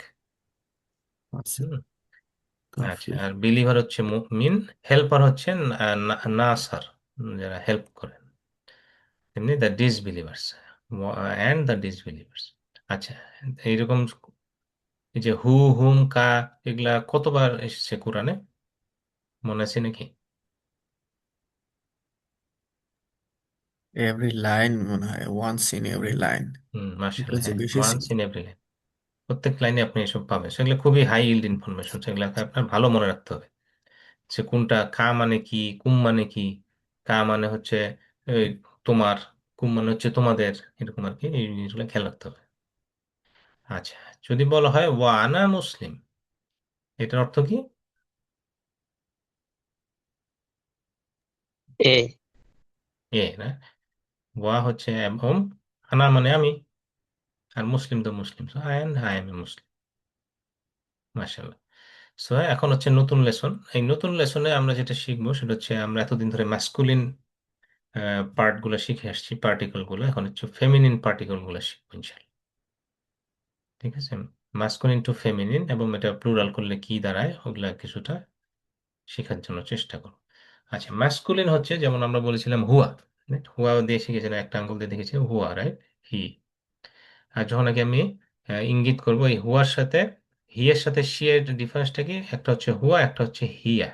Fasik. হুম, আচ্ছা, Kafir. আর বিলিভার হচ্ছে মুমিন, হেল্পার হচ্ছে নাসার, যারা হেল্প করেন। এমনি the disbelievers and the disbelievers. আচ্ছা, এইরকম এই যে হু, হুম, কা, এগুলা কতবার এসেছে কোরআনে, মনে আছে নাকি? এভরি লাইন মনে হয়, once in every line. Hmm, এটা মাশাআল্লাহ, যে হ্যাঁ, বেশি ছিল। Once in every line. প্রত্যেক লাইনে আপনি এসব পাবেন, সেগুলো খুবই হাই ইল্ড ইনফরমেশন, সেগুলোকে আপনার ভালো মনে রাখতে হবে। সে কোনটা, কা মানে কি, কুম মানে কি। কা মানে হচ্ছে এই, তোমার, কুম মানে হচ্ছে তোমাদের, এরকম আর কি, এই জিনিসগুলো খেয়াল রাখতে হবে। আচ্ছা, যদি বলা হয় ওয়া আনা মুসলিম, এটার অর্থ কি? A. এ না, ওয়া হচ্ছে এবং, আনা মানে আমি, আর মুসলিম তো মুসলিম, সো আই এম এ মুসলিম। মাশাআল্লাহ। সো এখন হচ্ছে নতুন লেসন। এই নতুন লেসনে আমরা যেটা শিখবো সেটা হচ্ছে, আমরা এতদিন ধরে ম্যাসকুলিন পার্ট গুলো শিখে আসছি, পার্টিকল গুলো, এখন হচ্ছে ফেমিনিন পার্টিকল গুলো শিখবো ইনশাল্লাহ। ঠিক আছে? মাস্কুলিন টু ফেমিনিন, এবং এটা প্লুরাল করলে কি দাঁড়ায়, ওগুলা কিছুটা শেখার জন্য চেষ্টা করো। আচ্ছা, মাস্কুলিন হচ্ছে যেমন আমরা বলেছিলাম হুয়া, right? হুয়া দিয়ে শিখেছিলাম, একটা আঙ্গুল দিয়ে দেখেছি হুয়া, রাইট, হি। আর যখন নাকি আমি ইঙ্গিত করবো এই হুয়ার সাথে, হি এর সাথে শি এর ডিফারেন্সটা কি, একটা হচ্ছে হুয়া, একটা হচ্ছে হিয়া।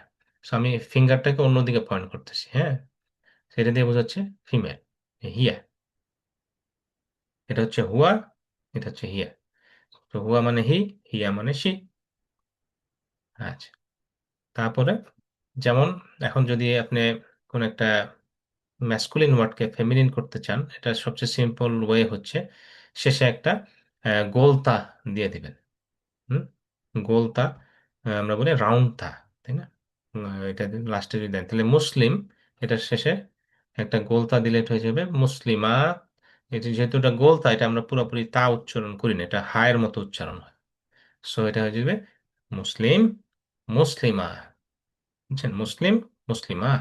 সো আমি ফিঙ্গারটাকে অন্যদিকে পয়েন্ট করতেছি, হ্যাঁ, সেটা দিয়ে বোঝাচ্ছে ফিমেল, হিয়া। এটা হচ্ছে হুয়া, এটা হচ্ছে হিয়া। তো হুয়া মানে হি, হিয়া মানে শি। আচ্ছা, তারপরে যেমন এখন যদি আপনি কোন একটা ম্যাসকুলিন ওয়ার্ডকে ফেমিনিন করতে চান, এটা সবচেয়ে সিম্পল ওয়ে হচ্ছে শেষে একটা গোলতা দিয়ে দিবেন। হুম, গোলতা আমরা বলি রাউন্ড তা, তাই না? এটা লাস্টে যদি দেন তাহলে মুসলিম, এটা শেষে একটা গোলতা দিলে এটা হয়ে যাবে মুসলিমা। এটা যেহেতু এটা গোলতা, এটা আমরা পুরোপুরি তা উচ্চারণ করি না, এটা হায়ের মতো উচ্চারণ হয়। সো এটা হয়ে যাবে মুসলিম, মুসলিমা। বুঝছেন? মুসলিম, মুসলিমা।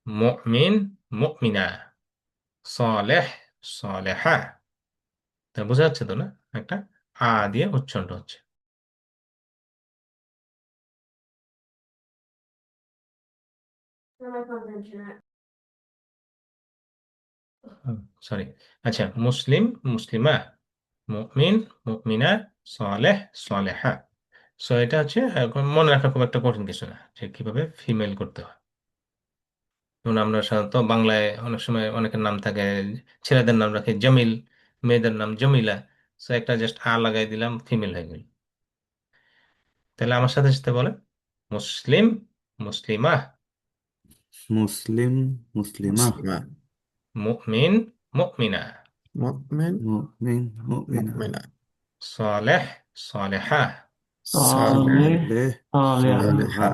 মুমিন, মুমিনা। সালেহ, সালেহা। তা বোঝা যাচ্ছে তো না? একটা আ দিয়ে উচ্চারণটা হচ্ছে। সরি, আচ্ছা, মুসলিম, মুসলিমা, মুমিন, মুমিনা, সালেহ, সালেহা। সো এটা হচ্ছে মনে রাখা খুব একটা কঠিন কিছু না যে কিভাবে ফিমেল করতে হয়। যেমন আমরা সাধারণত বাংলায় অনেক সময় অনেকের নাম থাকে, ছেলেদের নাম রাখে জামিল, মেয়েদের নাম জমিলা। সো একটা জাস্ট আ লাগাই দিলাম, ফিমেল হয়ে গেল। তাহলে আমার সাথে সাথে বলেন, মুসলিম, মুসলিমা, মুসলিম, মুসলিমা, মুসলিমা, মুমিন, মুমিনা, মুমিন, মুমিন, মুমিনা, মুমিনা, সালেহ, সালেহা। সালেহ, صالح সালেহ, صالحة সালেহা। সালেহা,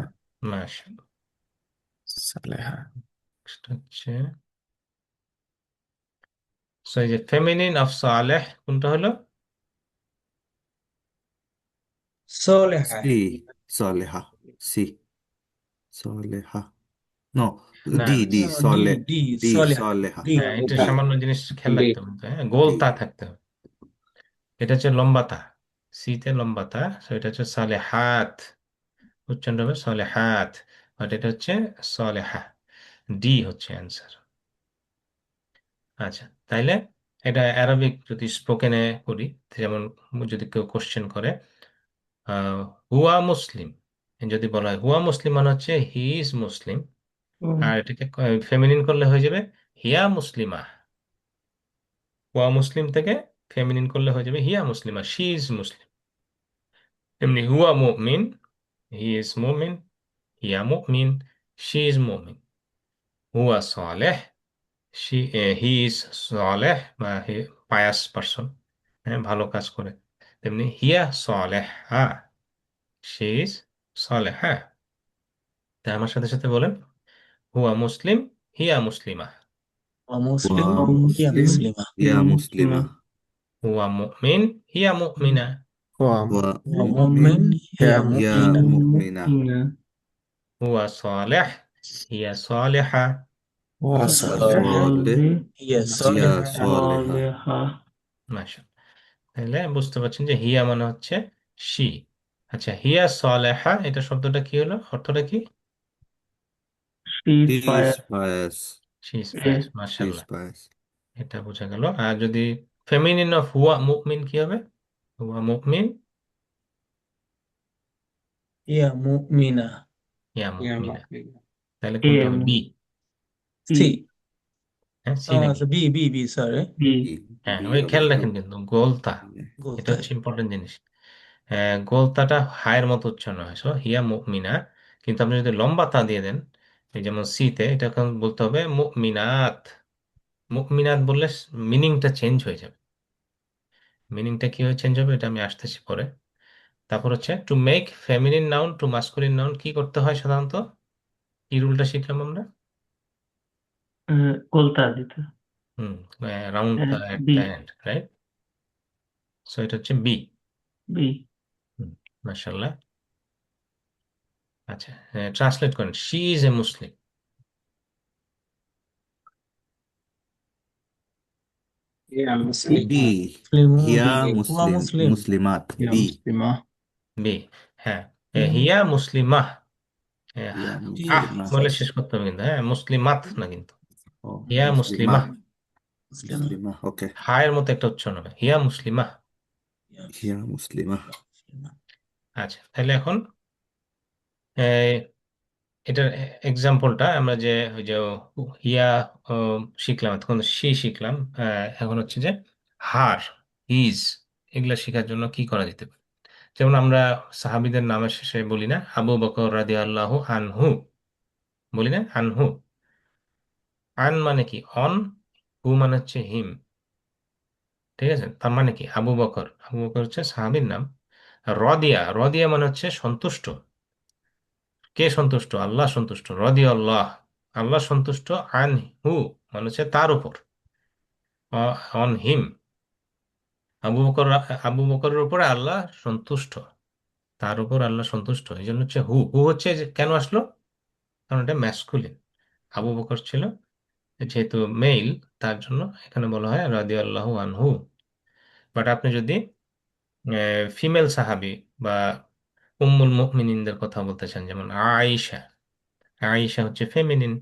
মাশাআল্লাহ। সালেহা। Next হচ্ছে, সো এই যে ফেমিনিন অফ সালেহ কোনটা হলো? صالحة. সি, সালেহা, সি, সালেহা। নো, না, ডি, ডি, دي সালে, دي ডি, صالحة. সালেহা। دي হ্যাঁ, এটা ডি, সামান্য জিনিস খেয়াল ডি। রাখতে হবে, হ্যাঁ, গোল ডি, তা থাকতে হবে। এটা হচ্ছে লম্বা তা, সিতে লম্বা তা, সো এটা হচ্ছে সালেহাত, উচ্চারণ হবে সালেহাত। বাট এটা হচ্ছে সালেহা। ডি হচ্ছে অ্যান্সার। আচ্ছা, তাইলে এটা অ্যারাবিক যদি স্পোকেনে করি, যেমন যদি কেউ কোশ্চেন করে হুয়া মুসলিম, যদি বলা হয় হুয়া মুসলিম মানে হচ্ছে হি ইজ মুসলিম। আর এটাকে ফেমিনিন করলে হয়ে যাবে হিয়া মুসলিমা। হুয়া মুসলিম থেকে ফেমিনিন করলে হয়ে যাবে হিয়া মুসলিমা, শি ইজ মুসলিম। এমনি হুয়া মুমিন, হি ইজ মুমিন, হিয়া মুমিন, শি ইজ মুমিন। হুয়া সালেহ, হি ইজ সালেহ বা পায়াস পারসন, হ্যাঁ, ভালো কাজ করে। তেমনি হিয়া সালেহা, শি ইজ সালেহা। তাই আমার সাথে সাথে বলেন, হুয়া মুসলিম, হিয়া মুসলিমা। ওয়া ومسلم هي মুসলিম, مسلمة. ইয়া মুসলিমা, হুয়া মুমিন, হিয়া মুমিনা। ওয়া ওয়া মুমিন, ومؤمن هي ইয়া ইয়া مؤمنة. মুমিনা, হুয়া সালেহ, হিয়া সালেহা। ওয়া সালেহ, সালেহ, هي ইয়া صالحة. সালেহা। صالحة মাশাআল্লাহ। তাহলে বুঝতে পারছেন যে হিয়া মানে হচ্ছে শি। আচ্ছা, হিয়া সালেহা, এটা শব্দটা কি হলো, অর্থটা কি? she's he is pious pious, she is yes pious, he is মাশাআল্লাহ। পায়াস। এটা বোঝা গেল। আর যদি ফেমিনিন অফ হুয়া মুমিন কি হবে? হুয়া মুমিন, هي مؤمنة. হিয়া ইয়া মুমিনা। মুসলিম। তাহলে কোনটা হবে? am B. سي. he হ্যাঁ, সি নাকি? بي بي بي sorry. বি, he হ্যাঁ, বি ওই হবে খেয়াল বি। রাখেন কিন্তু গোলতা, এটা قلت হচ্ছে ইম্পর্টেন্ট জিনিস। গোলতাটা হায়ের মতো উচ্চারণ হয়, সো হিয়া মুমিনা। কিন্তু আপনি যদি লম্বা তা দিয়ে দেন, এই যেমন সিতে, এটা এখন বলতে হবে মুমিনাত। মুমিনাত বললে মিনিংটা চেঞ্জ হয়ে যাবে। মিনিংটা কিভাবে চেঞ্জ হবে এটা আমি আসতেছি পরে। তারপর হচ্ছে to make feminine noun to masculine noun কি করতে হয় সাধারণত? কি রুলটা শিখলাম আমরা? قلت দিতে হুম, round the at be the end, right? So এটা হচ্ছে বি। বি মাশাআল্লাহ। আচ্ছা, ট্রান্সলেট করেন, শি ইজ এ মুসলিম। ইয়া মুসলিম। বি, হিয়া مسلمون. B, هو Muslim, مسلم. মুসলিমাত, ইয়া বি, মুসলিমা। বি, হ্যাঁ। হিয়া মুসলিমাহ, হিয়া دي আহ মুসলিমা, বলে শেষ করতে হবে কিন্তু, হ্যাঁ, মুসলিমাত না কিন্তু, ও হিয়া মুসলিমা, মুসলিমাহ। مسلمة. মুসলিমা, ওকে, হায়ের মতো একটা উচ্চারণ হবে, হিয়া মুসলিমাহ। يا হিয়া মুসলিমা। مسلمة. আচ্ছা, তাহলে এখন এই, এটার এক্সাম্পলটা আমরা যে ওই যে হিয়া শিখলাম, তখন শি শিখলাম, এখন হচ্ছে যে হার, হিজ, এগুলা শেখার জন্য কি করা যেতে পারে? যেমন আমরা সাহাবীদের নামের শেষে বলি না আবু বকর রাদিয়াল্লাহু আনহু, বলি না আনহু? আন মানে কি অন, হু মানে হচ্ছে হিম। ঠিক আছে, তার মানে কি আবু বকর, আবু বকর হচ্ছে সাহাবীর নাম। রদিয়া, রদিয়া মানে হচ্ছে সন্তুষ্ট। কে সন্তুষ্ট? আল্লাহ সন্তুষ্ট। রদিয়া আল্লাহ, আল্লাহ সন্তুষ্ট। আন হু মানে হচ্ছে তার উপর, অন হিম, আবু বকর, আবু বকরের উপরে আল্লাহ সন্তুষ্ট, তার উপর আল্লাহ সন্তুষ্ট। এই জন্য হচ্ছে হু, হু হচ্ছে কেন আসলো? কারণ এটা ম্যাসকুলিন। আবু বকর ছিল যেহেতু মেইল, তার জন্য এখানে বলা হয় রাদিয়াল্লাহু আনহু। বাট আপনি যদি ফিমেল সাহাবি বা উম্মুল মুমিনিনদের কথা বলতে চান, যেমন আয়েশা, আয়েশা হচ্ছে ফেমিনিন।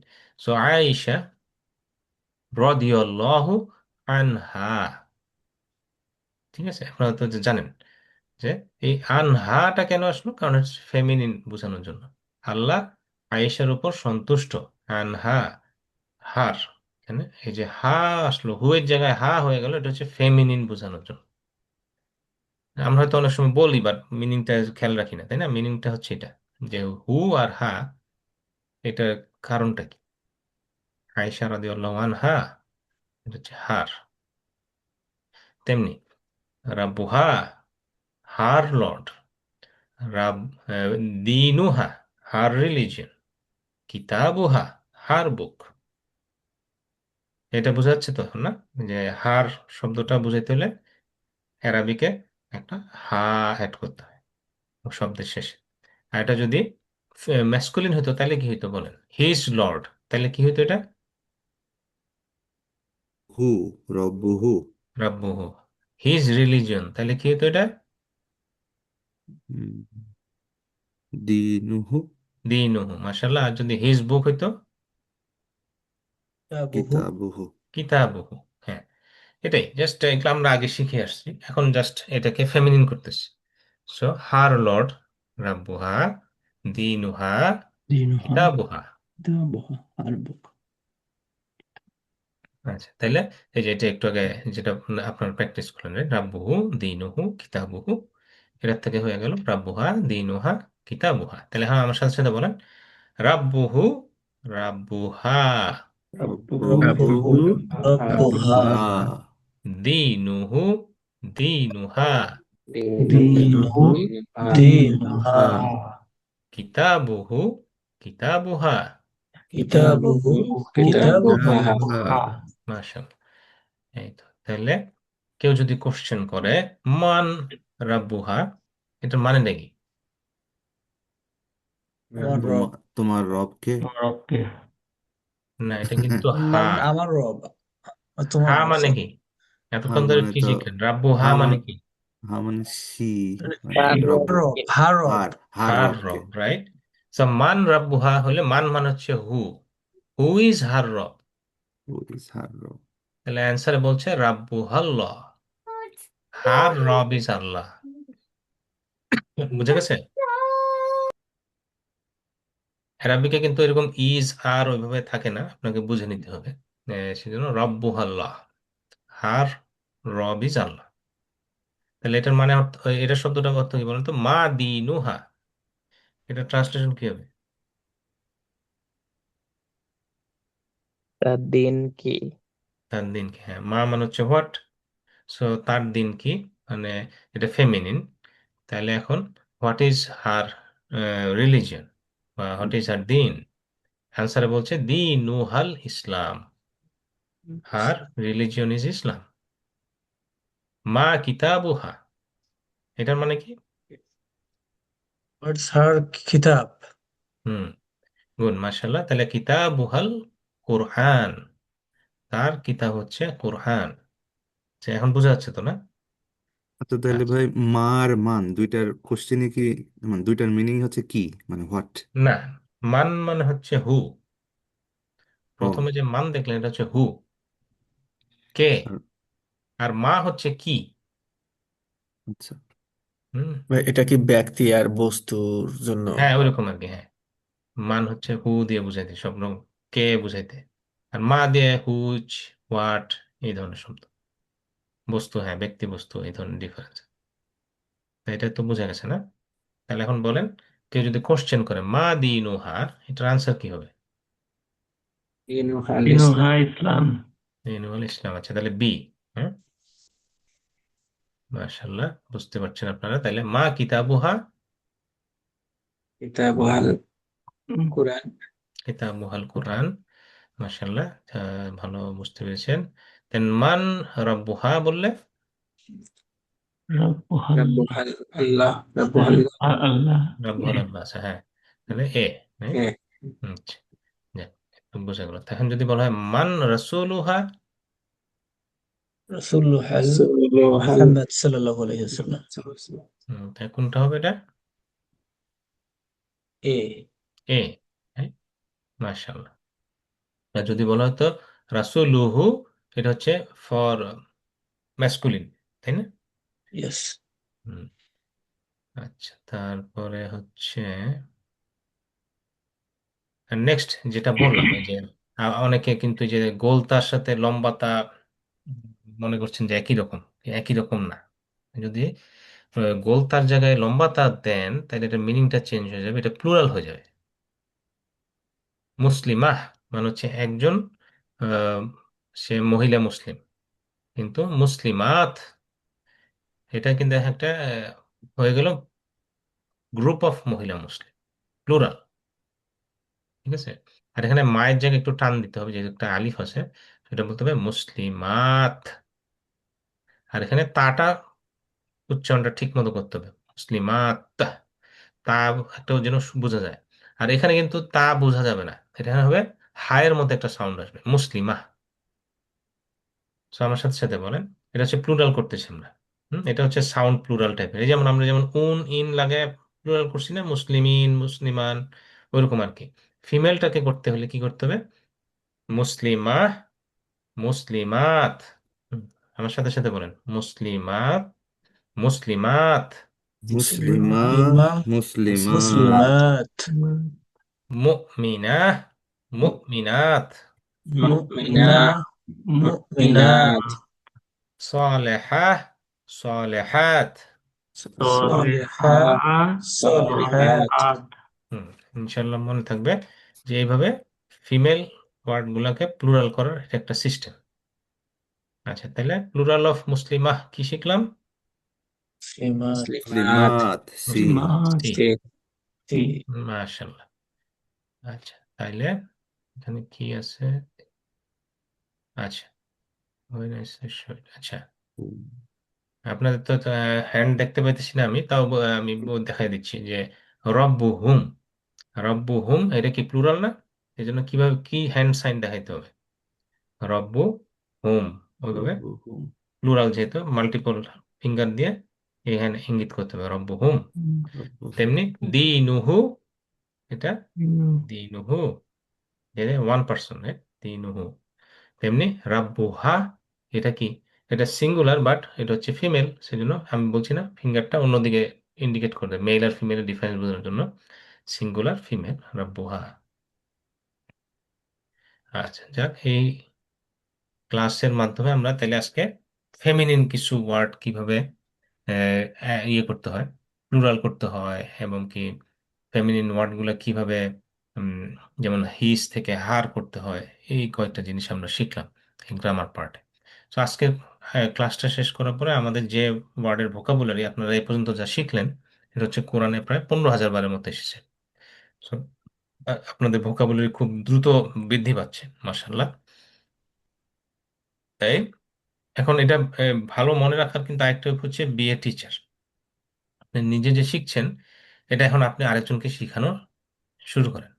সো আয়েশা রাদিয়াল্লাহু আনহা। ঠিক আছে, আপনারা তো জানেন যে এই আনহাটা কেন আসলো, কারণ হচ্ছে ফেমিনিন বোঝানোর জন্য। আল্লাহ আয়েশার উপর সন্তুষ্ট। আনহা, হার, এখানে এই যে হা আসলো, হু এর জায়গায় হা হয়ে গেল, এটা হচ্ছে ফেমিনিন বোঝানোর জন্য। আমরা হয়তো অনেক সময় বলি বাট মিনিংটা খেয়াল রাখি না, তাই না? মিনিংটা হচ্ছে এটা, যে হু আর হা, এটার কারণটা কি? আয়েশা রাদিয়াল্লাহু আনহা, এটা হচ্ছে হার। তেমনি রাব্বুহা, হার লর্ড। রাব দিনুহা, হার রিলিজিয়ন। কিতাবুহা, হার বুক। এটা বোঝা যাচ্ছে তো না, যে হার শব্দটা বুঝাইতে হলে অ্যারাবিকে একটা হা অ্যাড করতে হয় শব্দের শেষে। আর এটা যদি ম্যাসকুলিন হতো তাহলে কি হইতো বলেন? হিজ লর্ড, তাহলে কি হইতো এটা? হু, রব্বুহু, রাব্বুহু। হিজ রিলিজিয়ন, তাহলে কি হইতো এটা? উম, দিনুহু, দিনুহু। মাশাআল্লাহ। আর যদি হিজ বুক হইতো? কিতাবুহু। কিতাবুহু। কিতাবুহু। হ্যাঁ, এটাই জাস্ট এগুলো আমরা আগে শিখে আসছি, এখন জাস্ট এটাকে ফেমিনিন করতেছি। সো হার লর্ড রাব্বুহা, দিনুহা, দিনুহা কিতাবুহা। কিতাবুহা আর বুক। আচ্ছা, তাইলে এই যে এটা একটু আগে যেটা আপনার প্র্যাকটিস করলেন, রাব্বুহু, দিনুহু, কিতাবুহু, এটার থেকে হয়ে গেল রাব্বুহা, দিনুহা, কিতাবুহা। তাহলে হ্যাঁ, আমার সাথে সাথে বলেন, রাব্বুহু, রাব্বুহা, রব্বুহু, রাব্বুহু রব্বুহা রব্বুহা, দিনুহু, দিনুহা, দিনুহু দীনুহু দীনুহা দিনুহা কিতাবুহু, কিতাবুহা। কিতাবুহু কিতাবুহা। কিতাবুহা। মাশাআল্লাহ। এই তো, তাহলে কেউ যদি কোশ্চেন করে মান রাব্বুহা, এটার মানে নাকি? আমার রব। তোমার রবকে। ওকে। না, এটা কিন্তু হা। মানে আমার রব, তোমার হা রব, মানে সরি। কি? হা এতক্ষণ ধরে মানে কি তো, শিখলেন? রাব্বু হা হা মানে মানে, কি? হা মানে সি, মানে তার রব, রব, হার রব। হার হার রবকে। রব, রাইট? সো মান রাব্বু হা হলে মান মানে হচ্ছে হু, হু ইজ হার রব। হু ইজ হার রব। তাহলে অ্যান্সারে বলছে রাব্বু হাল্লাহ, হার রব ইজ আল্লাহ। বুঝে গেছে? অ্যারাবিকে কিন্তু এরকম ইজ আর ওইভাবে থাকে না, আপনাকে বুঝে নিতে হবে। সেজন্য রব্বু আল্লাহ, হার রব ইজ আল্লাহ। তাহলে এটার মানে এটা শব্দটার অর্থ কি বলেন তো? মা দিনুহা, এটা ট্রান্সলেশন কি হবে? তার দিন কি? তার দিন কি, হ্যাঁ, মা মানে হচ্ছে হোয়াট, সো তার দিন কি, মানে এটা ফেমিনিন। তাহলে এখন হোয়াট ইজ হার রিলিজিয়ন বা হোয়াট ইজ হার দিন? অ্যান্সারে বলছে দিনুহাল ইসলাম, হার রিলিজিয়ন ইজ ইসলাম। মা কিতাবুহা, এটার মানে কি? হোয়াটস হার কিতাব? হুম, গুড, মাশাল্লাহ। তাহলে কিতাবুহাল কোরআন, তার কিতাব হচ্ছে কোরআন। আচ্ছা, এখন বোঝা যাচ্ছে তো না? আচ্ছা তাহলে আচ্ছা, ভাই, মা আর মান দুইটার কোশ্চেনে কি, মানে দুইটার মিনিং হচ্ছে কি, মানে হোয়াট? না, মান মানে হচ্ছে হু। ও প্রথমে যে মান দেখলেন এটা হচ্ছে হু, কে। আর আর মা হচ্ছে কি। আচ্ছা, হুম, ভাই, এটা কি ব্যক্তি আর বস্তুর জন্য? হ্যাঁ ওইরকম আর কি, হ্যাঁ। মান হচ্ছে হু দিয়ে বুঝাইতে সব রকম, কে বুঝাইতে। আর মা দিয়ে হুজ, হোয়াট, এই ধরনের শব্দ। বস্তু, হ্যাঁ, ব্যক্তি বস্তু, এই ধরনের ডিফারেন্স। এটা তো বোঝা গেছে না? তাহলে এখন বলেন, কেউ যদি কোশ্চেন করে মা দিনুহা, এটার আনসার কি হবে? দিনুহাল দিনুহা ইসলাম। ইসলাম। দিনুল ইসলাম। আচ্ছা, তাহলে বি। হ্যাঁ, মাশাআল্লাহ, বুঝতে পারছেন আপনারা। তাইলে মা কিতাবুহা, কিতাবুল কোরআন। কিতাবুহাল কোরআন। মাশাআল্লাহ, ভালো বুঝতে পেরেছেন। দেন মান রাব্বুহা বললে, রব্বুহাল রাব্বুহাল আল্লাহ, রাব্বুহাল আল্লাহ। রাব্বুহাল আল্লাহ। আচ্ছা, হ্যাঁ, তাহলে হ্যাঁ? এ আচ্ছা, যাক, একটু বোঝা গেল। তখন যদি বলা হয় মান রাসূলুহা, রাসূলুল্লাহ রাসূলুহাল মুহাম্মদ সাল্লাল্লাহু আলাইহি ওয়াসাল্লাম। তাই কোনটা হবে এটা? এ এ, হ্যাঁ, মাশাআল্লাহ। আর যদি বলা হতো রাসূলুহু, এটা হচ্ছে ফর ম্যাসকুলিন, তাই না? ইয়েস। হুম, আচ্ছা, তারপরে হচ্ছে নেক্সট যেটা বললাম, এই যে অনেকে কিন্তু এই যে গোলতার সাথে লম্বাতা উম, মনে করছেন যে একই রকম। একই রকম না। যদি গোলতার জায়গায় লম্বাতা দেন, তাহলে এটা মিনিংটা চেঞ্জ হয়ে যাবে, এটা প্লুরাল হয়ে যাবে। মুসলিমাহ মানে হচ্ছে একজন, আহ, সে মহিলা মুসলিম। কিন্তু মুসলিমাত, এটা কিন্তু একটা হয়ে গেল গ্রুপ অফ মহিলা মুসলিম, প্লুরাল। ঠিক আছে। আর এখানে মায়ের জায়গায় একটু টান দিতে হবে, যেহেতু একটা আলিফ আছে, সেটা বলতে হবে মুসলিমাত। আর এখানে তাটা উচ্চারণটা ঠিক মতো করতে হবে, মুসলিমাত। তা একটা যেন বোঝা যায়। আর এখানে কিন্তু তা বোঝা যাবে না, এটা হবে হায়ের মতো একটা সাউন্ড আসবে, মুসলিমা। তো আমার সাথে সাথে বলেন, এটা হচ্ছে প্লুরাল করতেছি আমরা। এটা হচ্ছে সাউন্ড প্লুরাল টাইপের, এই যেমন আমরা যেমন উন ইন লাগে প্লুরাল করছি না, মুসলিমিন মুসলিমান, ওইরকম আর কি। ফিমেলটাকে করতে হলে কি করতে হবে? মুসলিমা, মুসলিমাত। হুম, আমার সাথে সাথে বলেন, মুসলিমাত, মুসলিমাত, মুসলিমা, মুসলিমা মুসলিমাত, মুসলিমাত মুমিনা, মুমিনাত, মুমিনা, মুমিনাত সালেহা, সালেহাত। সালিহা, সালিহাত। হুম, ইনশাল্লাহ মনে থাকবে যে এইভাবে ফিমেল ওয়ার্ড গুলাকে প্লুরাল করার এটা একটা সিস্টেম। আচ্ছা, তাহলে প্লুরাল অফ মুসলিমাহ কি শিখলাম? মুসলিমাত মুসলিমাত। মুসলিমাত, সিন। মুসলিমাত, মুসলিমাত। সি সি মাশাআল্লাহ। আচ্ছা, তাইলে এখানে কি আছে? আচ্ছা, very nice, আচ্ছা, আপনাদের তো হ্যান্ড দেখতে পাইতেছি না আমি, তাও আমি দেখাই দিচ্ছি যে রব্বু হুম, রব্বু হুম এটা কি প্লুরাল না? এই জন্য কিভাবে কি হ্যান্ড সাইন দেখাইতে হবে? রব্বু হুম, ওইভাবে রব্বুহুম, প্লুরাল যেহেতু মাল্টিপল ফিঙ্গার দিয়ে এখানে ইঙ্গিত করতে হবে রব্বু হুম। তেমনি দিনুহু, এটা দিনুহু, এটা ওয়ান পার্সন, দিনুহু। তেমনি রাব্বুহা, এটা কি? এটা সিঙ্গুলার, বাট এটা হচ্ছে ফিমেল, সেজন্য আমি বলছি না, ফিঙ্গারটা অন্যদিকে ইন্ডিকেট করবে, মেল আর ফিমেলের ডিফারেন্স বোঝানোর জন্য সিঙ্গুলার ফিমেল রাব্বুহা। আচ্ছা, যাক, এই ক্লাসের মাধ্যমে আমরা তাহলে আজকে ফেমিনিন কিছু ওয়ার্ড কিভাবে ইয়ে করতে হয়, প্লুরাল করতে হয়, এবং কি ফেমিনিন ওয়ার্ডগুলো কিভাবে উম, যেমন হিস থেকে হার করতে হয়, এই কয়েকটা জিনিস আমরা শিখলাম এই গ্রামার পার্টে। তো আজকে ক্লাসটা শেষ করার পরে আমাদের যে ওয়ার্ডের ভোকাবুলারি আপনারা এই পর্যন্ত যা শিখলেন, এটা হচ্ছে কোরআনে প্রায় 15,000 বারের মতো এসেছে। So, আপনাদের ভোকাবুলারি খুব দ্রুত বৃদ্ধি পাচ্ছে, মাশাআল্লাহ। তাই এখন এটা ভালো মনে রাখার কিন্তু আরেকটা হচ্ছে বিএ টিচার। আপনি নিজে যে শিখছেন, এটা এখন আপনি আরেকজনকে শেখানো শুরু করেন।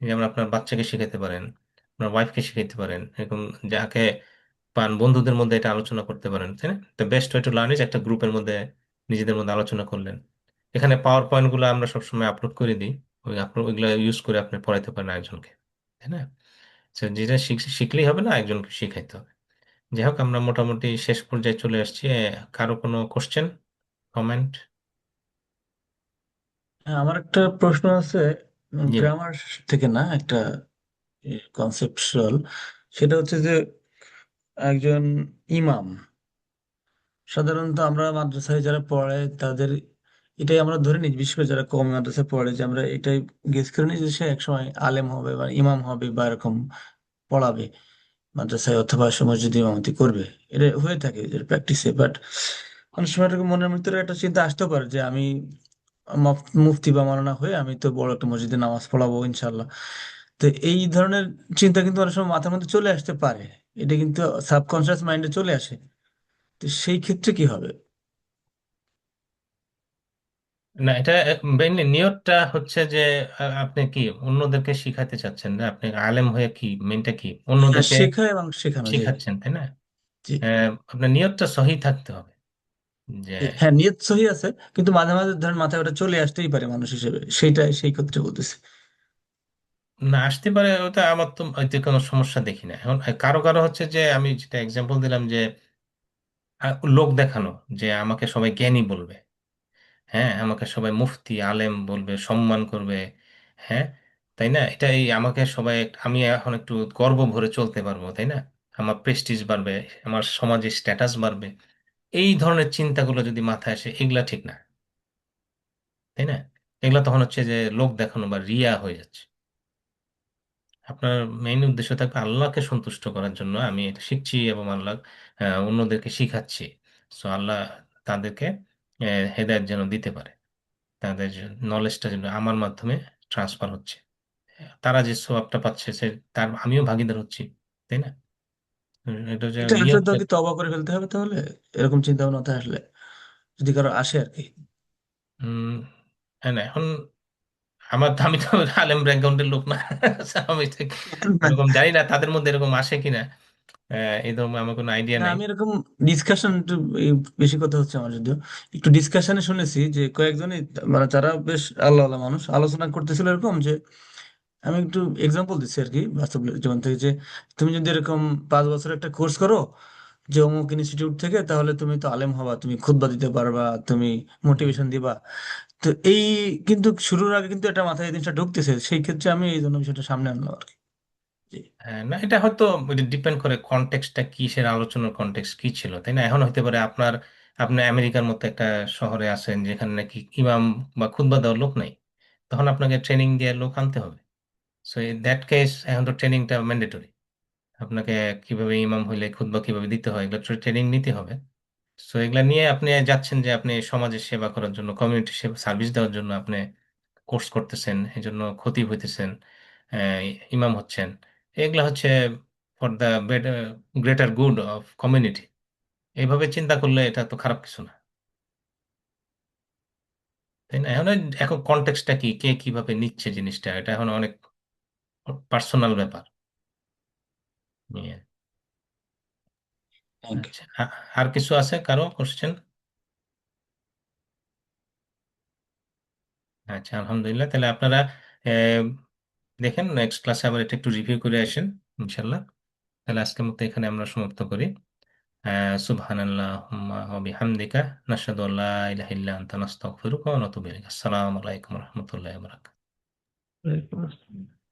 যেমন আপনার বাচ্চাকে শেখাতে পারেন, আপনার ওয়াইফকে শেখাতে পারেন, এরকম যাকে পান বন্ধুদের মধ্যে এটা আলোচনা করতে পারেন, তাই না? The best way to learn is একটা গ্রুপের মধ্যে নিজেদের মধ্যে আলোচনা করলেন। এখানে পাওয়ার পয়েন্ট গুলো আমরা সবসময় আপলোড করে দিই, ওই আপলোড ওইগুলো ইউজ করে আপনি পড়াইতে পারেন আরেকজনকে, তাই না? So, যেটা শিখলেই হবে না, একজনকে শিখাইতে হবে। যাই হোক, আমরা মোটামুটি শেষ পর্যায়ে চলে আসছি। কারো কোনো কোশ্চেন, কমেন্ট? হ্যাঁ, আমার একটা প্রশ্ন আছে, জি ভাই। গ্রামার থেকে না, একটা কনসেপচুয়াল। সেটা হচ্ছে যে একজন ইমাম, সাধারণত আমরা মাদ্রাসায় যারা পড়ে তাদের এটাই আমরা ধরে নিই, বিশেষ করে যারা কম মাদ্রাসায় পড়ে, যে আমরা এটাই গেস করে নিই যে সে একসময় আলেম হবে বা ইমাম হবে বা এরকম পড়াবে মাদ্রাসায়, অথবা সে মসজিদে ইমামতি করবে। এটা হয়ে থাকে প্র্যাকটিসে। বাট অনেক সময় এরকম মনের ভিতরে একটা চিন্তা আসতে পারে যে আমি মুফতি বা মাওলানা হয়ে আমি তো বড় একটা মসজিদে নামাজ পড়াবো ইনশাল্লাহ। তো এই ধরনের চিন্তা কিন্তু অনেক সময় মাথার মধ্যে চলে আসতে পারে, এটা কিন্তু সাবকনশিয়াস মাইন্ডে চলে আসে। তো সেই ক্ষেত্রে কি হবে? না, এটা মেইনলি নিয়তটা হচ্ছে যে আপনি কি অন্যদেরকে শিখাতে চাচ্ছেন, না আপনি আলেম হয়ে কি মেনটা কি হ্যাঁ, অন্যদেরকে শেখা এবং শেখানো, জি। শিখাচ্ছেন, তাই না? জি। আপনার নিয়তটা সহি থাকতে হবে যে, হ্যাঁ, নিয়ত সহি আছে, কিন্তু মাঝে মাঝে ধরেন মাথায় ওটা চলে আসতেই পারে মানুষ হিসেবে, সেইটাই সেই ক্ষেত্রে বলতেছি। না আসতে পারে, ওটা আমার তো এতে কোনো সমস্যা দেখি না। এখন কারো কারো হচ্ছে যে আমি যেটা এক্সাম্পল দিলাম যে লোক দেখানো, যে আমাকে সবাই জ্ঞানী বলবে, হ্যাঁ আমাকে সবাই মুফতি আলেম বলবে, সম্মান করবে, হ্যাঁ তাই না, এটা এই আমাকে সবাই আমি এখন একটু গর্ব ভরে চলতে পারবো, তাই না, আমার প্রেস্টিজ বাড়বে, আমার সমাজে স্ট্যাটাস বাড়বে, এই ধরনের চিন্তাগুলো যদি মাথায় আসে, এগুলা ঠিক না, তাই না? এগুলা তখন হচ্ছে যে লোক দেখানো বা রিয়া হয়ে যাচ্ছে। আপনার মেইন উদ্দেশ্য থাকবে আল্লাহকে সন্তুষ্ট করার জন্য আমি এটা শিখছি এবং আল্লাহ অন্যদেরকে শিখাচ্ছি। সো আল্লাহ তাদেরকে হেদায়েত যেন দিতে পারে, তাদের নলেজটা যেন আমার মাধ্যমে ট্রান্সফার হচ্ছে, তারা যে সোয়াবটা পাচ্ছে সে তার আমিও ভাগিদার হচ্ছি, তাই না? এটা যে এটা আসলে তো নিয়ত। কি তওবা করে ফেলতে হবে তাহলে, এরকম চিন্তা ভাবনা মাথায় আসলে, যদি কারো আসে আর কি। উম, হ্যাঁ না, এখন আমি তো আলেম ব্যাকগ্রাউন্ডের লোক না। আমি ঠিক এরকম জানি না তাদের মধ্যে এরকম আসে কিনা, এই ধরনের আমার কোনো আইডিয়া না, নাই। আমি এরকম ডিসকাশন একটু বেশি কথা হচ্ছে আমার, যদিও একটু ডিসকাশনে শুনেছি যে কয়েকজনই, মানে যারা বেশ আল্লাহ আল্লাহ মানুষ আলোচনা করতেছিল এরকম যে, আমি একটু এক্সাম্পল দিচ্ছি আর কি বাস্তব জীবন থেকে, যে তুমি যদি এরকম 5 বছর একটা কোর্স করো যে অমুক ইনস্টিটিউট থেকে, তাহলে তুমি তো আলেম হবা, তুমি খুতবা দিতে পারবা, তুমি মোটিভেশন দিবা। তো এই, কিন্তু শুরুর আগে কিন্তু এটা মাথায় এই জিনিসটা ঢুকতেছে, সেই ক্ষেত্রে আমি এই জন্য বিষয়টা সামনে আনলাম আর কি। জি। হ্যাঁ, না এটা হয়তো ডিপেন্ড করে কনটেক্সটটা কিসের আলোচনার কনটেক্সট কি ছিল, তাই না? এখন হতে পারে আপনি আমেরিকার মতো একটা শহরে আছেন যেখানে নাকি ইমাম বা খুতবা দেওয়ার লোক নাই, তখন আপনাকে ট্রেনিং দিয়ে লোক আনতে হবে। সো ইন দ্যাট কেস এখন তো ট্রেনিংটা ম্যান্ডেটরি, আপনাকে কিভাবে ইমাম হইলে খুতবা কিভাবে দিতে হয় এগুলো ট্রেনিং নিতে হবে। সো এগুলা নিয়ে আপনি যাচ্ছেন যে আপনি সমাজের সেবা করার জন্য, কমিউনিটি সেবা সার্ভিস দেওয়ার জন্য আপনি কোর্স করতেছেন, এই জন্য খতিব হইতেছেন, আহ, ইমাম হচ্ছেন, এগুলা হচ্ছে for the greater good of community. এইভাবে চিন্তা করলে এটা তো খারাপ কিছু না, তাই না? এখন কনটেক্সটটা কি, কে কিভাবে নিচ্ছে জিনিসটা, এটা এখন অনেক পার্সোনাল ব্যাপার নিয়ে। Thank you. আচ্ছা, আর কিছু আছে কারো কোশ্চেন? আচ্ছা, আলহামদুলিল্লাহ, তাহলে আপনারা আহ, দেখেন নেক্সট ক্লাসে আবার এটা একটু রিভিউ করে আসেন ইনশাল্লাহ। তাহলে আজকের মতো এখানে আমরা সমাপ্ত করি। সুবহানাল্লাহুম্মা ওয়া বিহামদিকা নাশহাদু আল্লা ইলাহা ইল্লা আনতা নাস্তাগফিরুকা ওয়া নাতুবু ইলাইক। আসসালামু আলাইকুম ওয়া রাহমাতুল্লাহি ওয়া বারাকাতুহু। ওয়ালাইকুম আসসালাম।